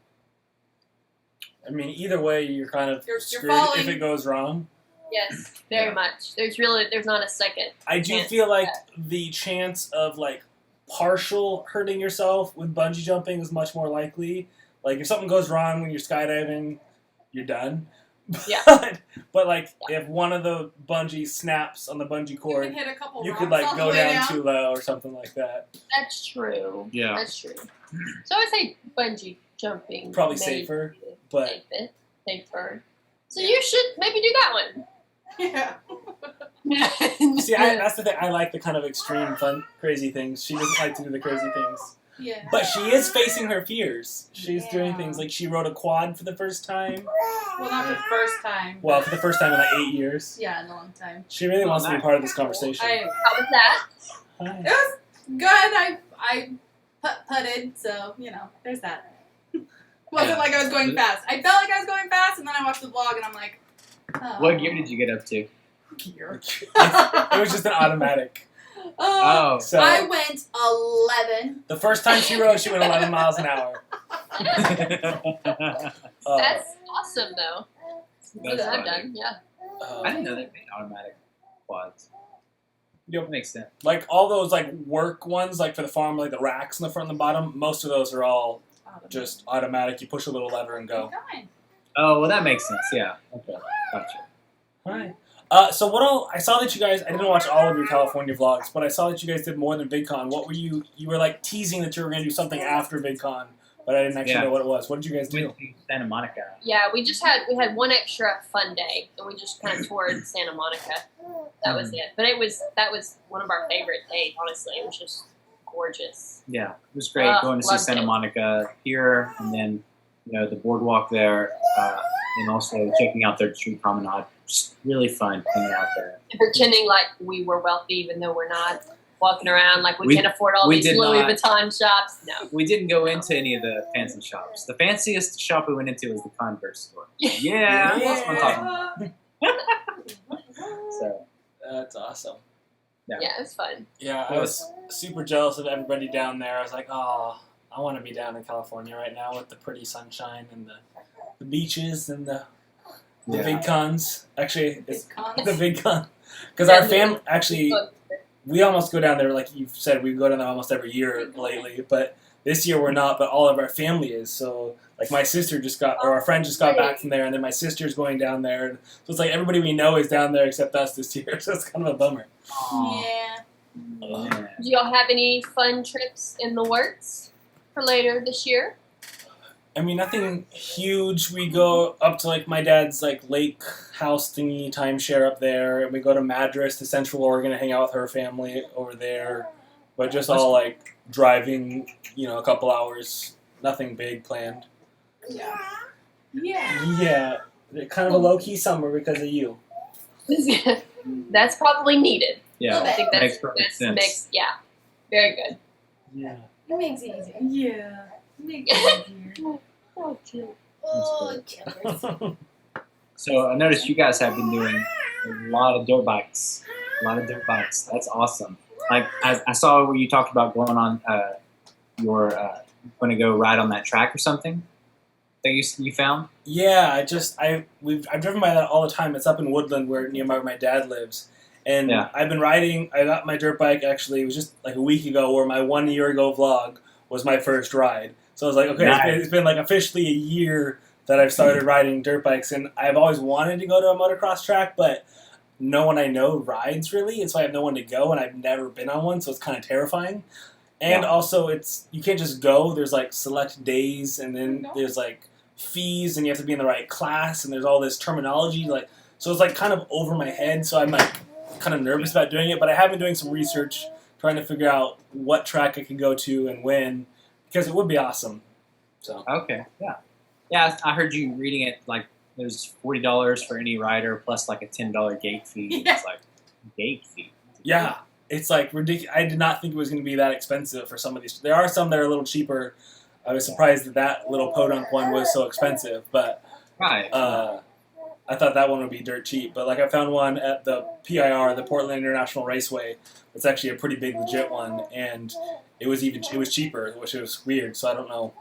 Either way, you're kind of You're screwed falling. if it goes wrong. Yes, very Yeah. much. There's not a second. I do Chance feel like of the chance of like partial hurting yourself with bungee jumping is much more likely. Like if something goes wrong when you're skydiving, you're done. Yeah. But like if one of the bungee snaps on the bungee you cord, can hit a couple you rocks could like all the go way down too low or something like that. That's true. Yeah. That's true. So I would say bungee jumping. Probably maybe safer, is but- safer. So you should maybe do that one. Yeah. See, that's the thing. I like the kind of extreme, fun, crazy things. She doesn't like to do the crazy things. Yeah. But she is facing her fears. She's doing Yeah. things like she rode a quad for the first time. Well, not the first time. Well, for the first time in like 8 years. Yeah, in a long time. She really wants to be part of this conversation. It How was that? Hi. was good. I putted, so, there's that. Wasn't like I was going fast. I felt like I was going fast, and then I watched the vlog, and I'm like, oh. What gear did you get up to? Gear. It was just an automatic. Oh. So I went 11. the first time she rode, she went 11 miles an hour. That's awesome though. That's I've funny. done. Yeah. I didn't know they made automatic quads. Yep. Makes sense. Like all those like work ones, like for the farm, like the racks in the front and the bottom. Most of those are all just automatic. You push a little lever and go. Fine. Oh, well, that makes sense. Yeah. Okay. Gotcha. Hi. So I saw that you guys, I didn't watch all of your California vlogs, but I saw that you guys did more than VidCon. What were you were like teasing that you were going to do something after VidCon, but I didn't actually know what it was. What did you guys do? Santa Monica. Yeah, we had one extra fun day, and we just kind of toured Santa Monica. That was it. But that was one of our favorite days, honestly. It was just gorgeous. Yeah, it was great going to see Santa Monica here, and then the boardwalk there, and also checking out their street promenade. Just really fun hanging out there. And pretending like we were wealthy, even though we're not. Walking around like we can afford all these Louis Vuitton shops. No. We didn't go into any of the fancy shops. The fanciest shop we went into was the Converse store. Yeah. That's what I'm talking about. So that's awesome. Yeah, it was fun. Yeah, I was super jealous of everybody down there. I was like, oh, I want to be down in California right now with the pretty sunshine and the beaches and the VidCons. Actually, it's the VidCon. Because our family, actually, we almost go down there, like you've said, we go down there almost every year lately. But this year we're not, but all of our family is. So, like, my sister our friend just got back from there, and then my sister's going down there. And so it's like everybody we know is down there except us this year. So it's kind of a bummer. Yeah. Do y'all have any fun trips in the works for later this year? I mean, nothing huge. We go up to like my dad's like lake house thingy timeshare up there, and we go to Madras to Central Oregon to hang out with her family over there. But just all like driving, a couple hours. Nothing big planned. Yeah. Yeah. Kind of a low key summer because of you. That's probably needed. Yeah, I think makes perfect sense. Very good. Yeah. It makes it easier. Yeah. It makes it easier. Oh, cute. Oh, jealous. So I noticed you guys have been doing a lot of dirt bikes. That's awesome. Like I saw where you talked about going on. You're going to go ride on that track or something that you found. Yeah, I've driven by that all the time. It's up in Woodland where my dad lives. And I've been riding. I got my dirt bike actually. It was just like a week ago where my 1 year ago vlog was my first ride. So I was like, okay, it's been like officially a year that I've started riding dirt bikes, and I've always wanted to go to a motocross track, but no one I know rides really, and so I have no one to go, and I've never been on one, so it's kind of terrifying. And also, you can't just go. There's like select days, and then there's like fees, and you have to be in the right class, and there's all this terminology, so it's like kind of over my head. So I'm like kind of nervous about doing it, but I have been doing some research, trying to figure out what track I can go to and when. Because it would be awesome. So okay, yeah. I heard you reading it like there's $40 for any rider plus like a $10 gate fee. Yeah. It's like gate fee. Yeah, it's like ridiculous. I did not think it was going to be that expensive for some of these. There are some that are a little cheaper. I was surprised that little podunk one was so expensive, but I thought that one would be dirt cheap. But like I found one at the PIR, the Portland International Raceway. It's actually a pretty big legit one, and it was cheaper, which was weird. So I don't know.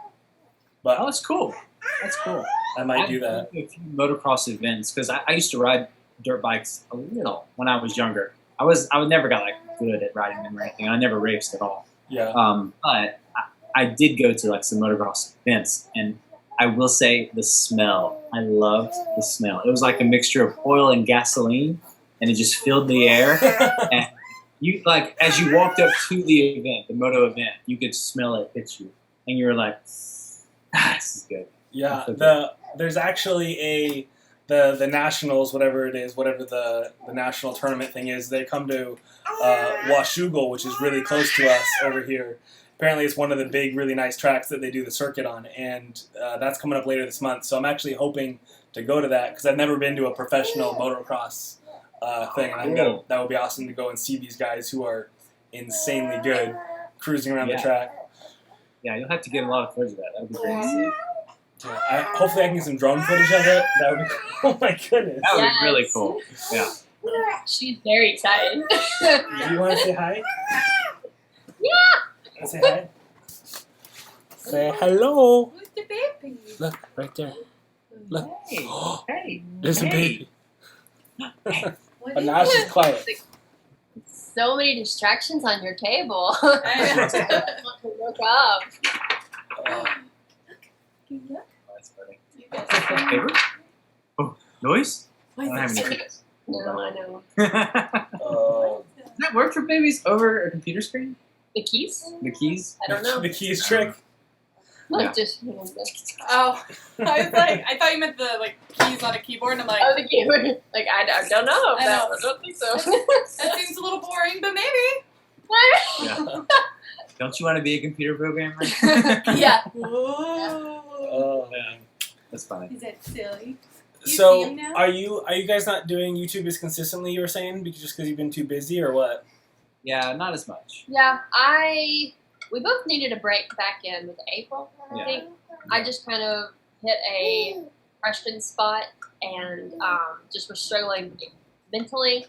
But that's cool. That's cool. I might do that. A few motocross events because I used to ride dirt bikes a little when I was younger. I never got like good at riding them or anything. I never raced at all. Yeah. But I did go to like some motocross events, and I will say the smell. I loved the smell. It was like a mixture of oil and gasoline, and it just filled the air. And you like as you walked up to the event, the moto event, you could smell it hit you, and you were like, "This is good." Yeah. There's actually the nationals, whatever it is, whatever the national tournament thing is. They come to Washougal, which is really close to us over here. Apparently, it's one of the big, really nice tracks that they do the circuit on, and that's coming up later this month. So I'm actually hoping to go to that because I've never been to a professional motocross thing, and that would be awesome to go and see these guys who are insanely good cruising around the track. Yeah, you'll have to get a lot of footage of that. That would be great to see. Yeah, hopefully I can get some drone footage of it. That would be cool. Oh my goodness. That would be really cool. Yeah. She's very excited. Do you want to say hi? Yeah. Say hi. Say hello. Who's the baby? Look, right there. Look. Hey. Hey. There's a baby. What But is now it? she's quiet. So many distractions on your table. I Look up. That's funny. Paper? Oh, noise? I don't have any. No, I know. Does that work for babies over a computer screen? The keys? The keys? I don't know. The keys trick. Look, Yeah. just Oh, I was like, I thought you meant the like keys on a keyboard, and I'm like, the keyboard. Like I don't know. I know. I don't think so. that seems a little boring, but maybe. Yeah. Don't you want to be a computer programmer? Yeah. Oh, man. That's funny. Is that silly? You see So, him now? are you guys not doing YouTube as consistently? You were saying just because you've been too busy, or what? Yeah, not as much. Yeah, we both needed a break back in with April, I Yeah. think. I just kind of hit a freshman spot and just was struggling mentally.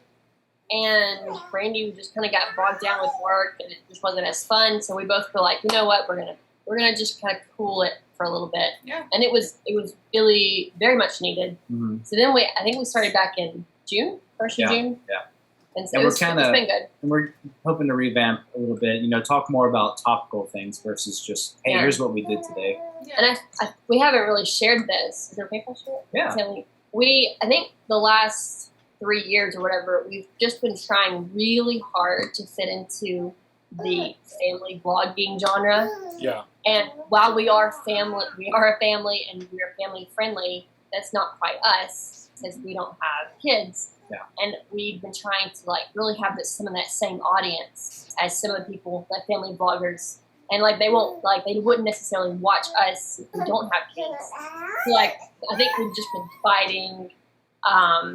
And Brandy just kind of got bogged down with work, and it just wasn't as fun. So we both were like, you know what, we're gonna just kind of cool it for a little bit. Yeah. And it was really very much needed. Mm-hmm. So then I think we started back in June, first of June. Yeah. And so And it's been good. And we're hoping to revamp a little bit, talk more about topical things versus just, hey, Yeah. here's what we did today. Yeah. And we haven't really shared this. Is it okay if I share it? Yeah. So I think the last 3 years or whatever, we've just been trying really hard to fit into the family vlogging genre. Yeah. And while we are a family and we're family friendly, that's not quite us because we don't have kids. Yeah. And we've been trying to really have some of that same audience as some of the people, like family vloggers. And they wouldn't necessarily watch us if we don't have kids. So I think we've just been fighting.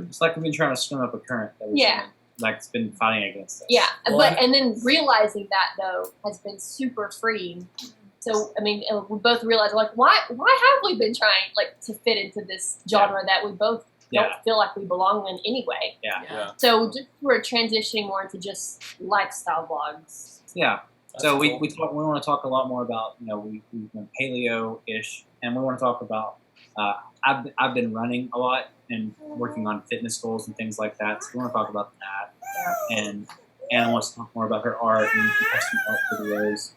It's like we've been trying to swim up a current that it's been fighting against us. Yeah, Well, and then realizing that though has been super freeing. So I mean, we both realized why have we been trying to fit into this genre that we both don't feel like we belong in anyway? Yeah. So we're transitioning more into just lifestyle vlogs. Yeah. That's So cool. we want to talk a lot more about, we've been paleo-ish, and we want to talk about, I've been running a lot and working on fitness goals and things like that, so we want to talk about that. And Anna wants to talk more about her art and have some art videos.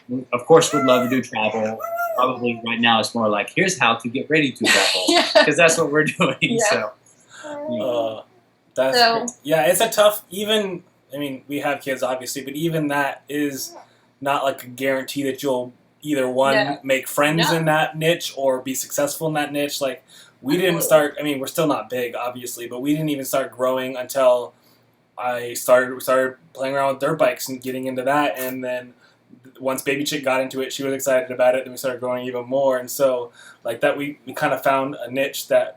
We, of course, would love to do travel. Probably right now it's more like, here's how to get ready to travel, because that's what we're doing. Yeah. So, That's So- great. Yeah, it's a tough, we have kids obviously, but even that is not a guarantee that you'll either make friends in that niche or be successful in that niche. We didn't start, we're still not big obviously, but we didn't even start growing until we started playing around with dirt bikes and getting into that. And then once Baby Chick got into it, she was excited about it, then we started growing even more. And so that we kind of found a niche that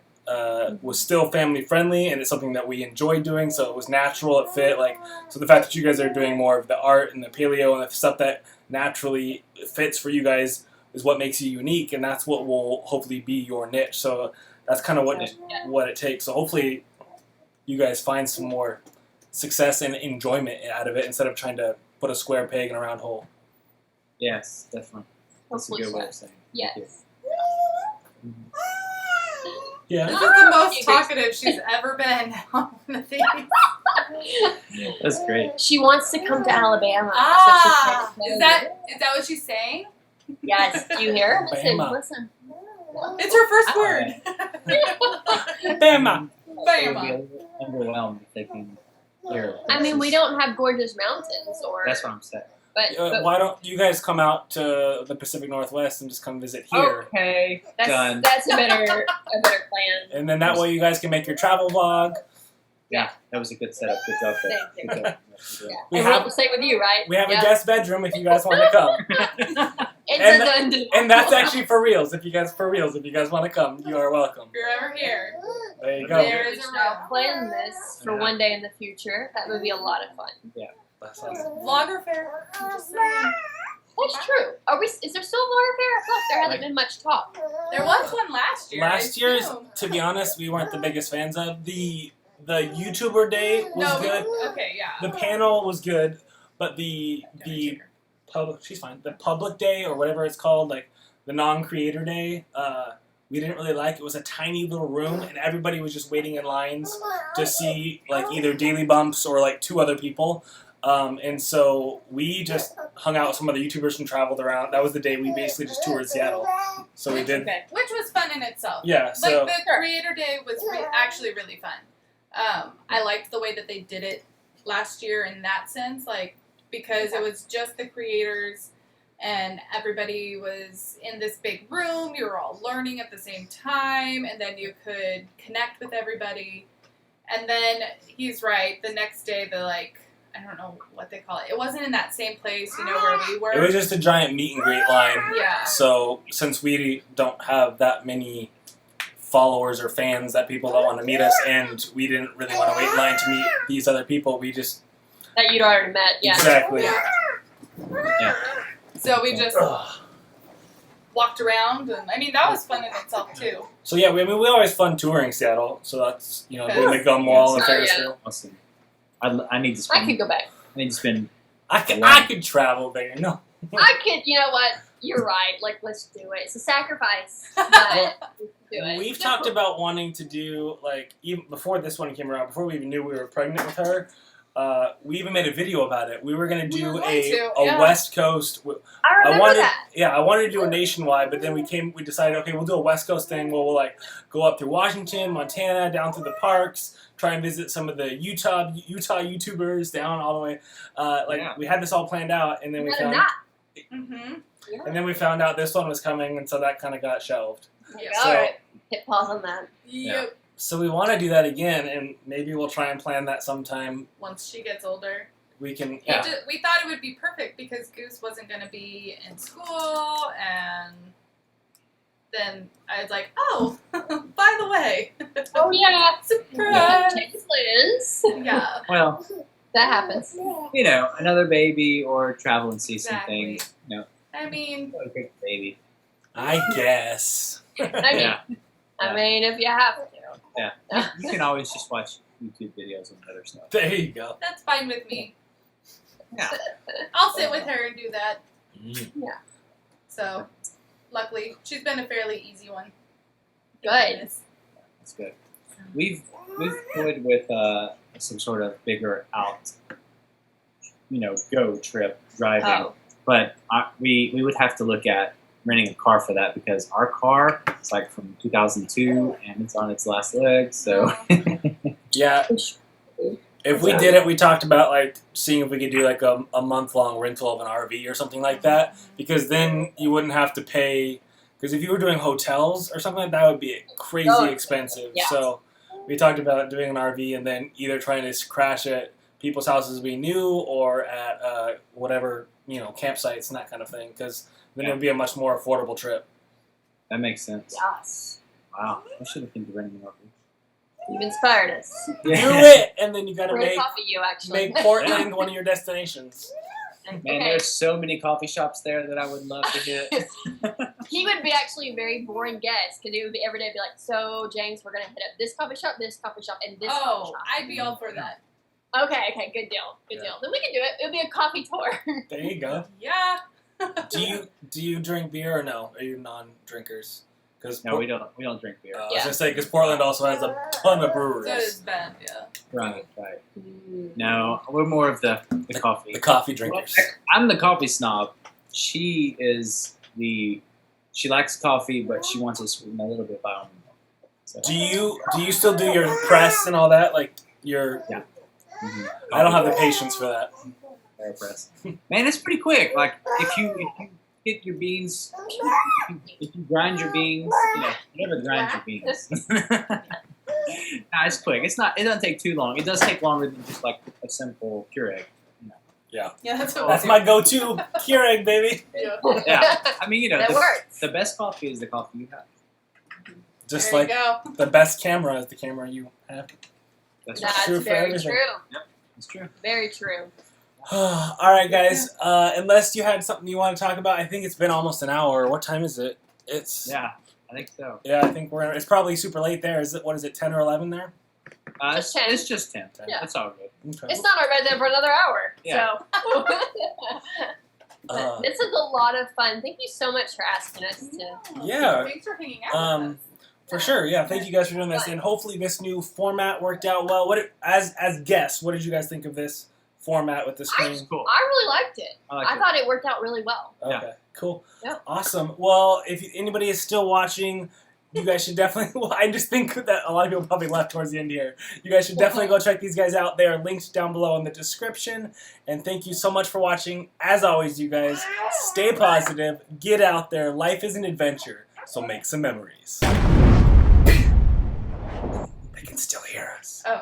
was still family friendly, and it's something that we enjoy doing, so it was natural, it fit. So the fact that you guys are doing more of the art and the paleo and the stuff that naturally fits for you guys is what makes you unique, and that's what will hopefully be your niche. So that's kind of what it takes. So hopefully you guys find some more success and enjoyment out of it instead of trying to put a square peg in a round hole. yes, definitely. That's a Hopefully good way so. of saying it. Yes. Yeah. This is the most talkative she's ever been on the thing. That's great. She wants to come to Alabama. Ah, so she's is that what she's saying? Yes. Do you hear? Listen. Bama. Listen. It's her first word. Bama. It would be a Bama. little overwhelmed if they can hear. We don't have gorgeous mountains, That's what I'm saying. but Why don't you guys come out to the Pacific Northwest and just come visit here? Okay, done. that's a better plan. And then that way you guys can make your travel vlog. Yeah, that was a good setup. Good job there. Thank you. Good job. Yeah. We And have- we'll stay with you, right? We have Yeah. a guest bedroom if you guys want to come. And that's actually for reals. If you guys want to come, you are welcome. If you're ever here, There you go. There is a I'll plan this for Yeah. one day in the future. That would be a lot of fun. That's awesome. vlogger fair. I'm just saying. That's true. Is there still a vlogger fair? I feel like there hasn't been much talk. There was one last year. Last I year's, assume. to be honest, we weren't the biggest fans of. The YouTuber day was No, good. okay, yeah. The panel was good, but the public day or whatever it's called, the non-creator day, we didn't really like. It was a tiny little room, and everybody was just waiting in lines to see either Daily Bumps or 2 other people. And so we just hung out with some other YouTubers and traveled around. That was the day we basically just toured Seattle. So we did, Okay. Which was fun in itself. yeah. So The creator day was actually really fun. I liked the way that they did it last year in that sense, like because it was just the creators and everybody was in this big room. You were all learning at the same time, and then you could connect with everybody. And then he's right. The next day, I don't know what they call it. It wasn't in that same place, where we were. It was just a giant meet and greet line. Yeah. So since we don't have that many followers or fans that people that want to meet us, and we didn't really want to wait in line to meet these other people, we just that you'd already met. Yeah. exactly. Yeah. So we just walked around, and I mean that was fun in itself too. So yeah, we always fun touring Seattle. So that's doing the Gum Wall and Ferris wheel. Awesome. I need to spend. I could go back. I need to spend. I could travel there. No. I could. You know what? You're right. Like, let's do it. It's a sacrifice, but we can do it. We've talked about wanting to do, even before this one came around, before we even knew we were pregnant with her, we even made a video about it. We were going to do a West Coast. I remember that. Yeah, I wanted to do a nationwide, but then we decided, okay, we'll do a West Coast thing where we'll go up through Washington, Montana, down through the parks, try and visit some of the Utah YouTubers down all the way. We had this all planned out, and then we found and then we found out this one was coming, and so that kind of got shelved. Yeah. All right, hit pause on that. Yep. So we want to do that again, and maybe we'll try and plan that sometime. Once she gets older. We can. We thought it would be perfect because Goose wasn't going to be in school, and then I was like, oh, by the way. Oh, yeah. Surprise. Liz. Yeah. Well, that happens. Another baby or travel and see some things. I mean, a big baby. I guess. I mean, if you have to. Yeah. You can always just watch YouTube videos and other stuff. There you go. That's fine with me. Yeah. I'll sit with her and do that. Yeah. So, luckily, she's been a fairly easy one. Good. That's good. We've toyed with some sort of bigger go trip driving. Oh. But we would have to look at renting a car for that because our car is from 2002 and it's on its last leg. So yeah, if we did it, we talked about seeing if we could do a month-long rental of an RV or something like that, because then you wouldn't have to pay. Because if you were doing hotels or something like that, would be crazy expensive. Yeah. So we talked about doing an RV and then either trying to crash at people's houses we knew or at whatever campsites and that kind of thing, because then it would be a much more affordable trip. That makes sense. Yes. Wow. I should have been renting an RV. You've inspired us. Do it, and then you got to make Portland one of your destinations. Man, there's so many coffee shops there that I would love to hit. He would be actually a very boring guest because it would be every day. Be like, so James, we're gonna hit up this coffee shop, and this coffee shop. I'd be all for that. Okay, good deal. Then we can do it. It would be a coffee tour. There you go. Yeah. Do you drink beer or no? Are you non-drinkers? No, we don't drink beer. I was gonna say because Portland also has a ton of breweries. So does Ben, yeah. Right. No, we're more of the coffee. The coffee drinkers. Well, I'm the coffee snob. She is she likes coffee, but she wants to sweeten a little bit by own milk. So. Do you still do your press and all that? Yeah. Mm-hmm. I don't have the patience for that. Press. Man, it's pretty quick. If you get your beans, if you grind your beans, you never grind your beans. It's quick. It doesn't take too long. It does take longer than just a simple Keurig. Yeah. Yeah, that's my go-to Keurig, baby. Yeah. I mean, that works. The best coffee is the coffee you have. Just there you go. The best camera is the camera you have. That's very true. Yep, that's true. Very true. All right, guys. Unless you had something you want to talk about, I think it's been almost an hour. What time is it? Yeah, I think so. Yeah, I think it's probably super late there. What is it, 10 or 11 there? Just 10. It's just 10. Yeah. It's all good. Okay. It's not our bed then for another hour. Yeah. So this is a lot of fun. Thank you so much for asking us to. Yeah. Thanks for hanging out with us. For sure, yeah. Thank you guys for doing this, and hopefully this new format worked out well. As guests, what did you guys think of this format with the screen? Cool. I really liked it. I thought it worked out really well. Okay, cool. Yeah. Awesome. Well, if anybody is still watching, You guys should definitely, well, I just think that a lot of people probably left towards the end here. You guys should definitely go check these guys out. They are linked down below in the description. And thank you so much for watching. As always, you guys, stay positive, get out there. Life is an adventure, so make some memories. They can still hear us. Oh.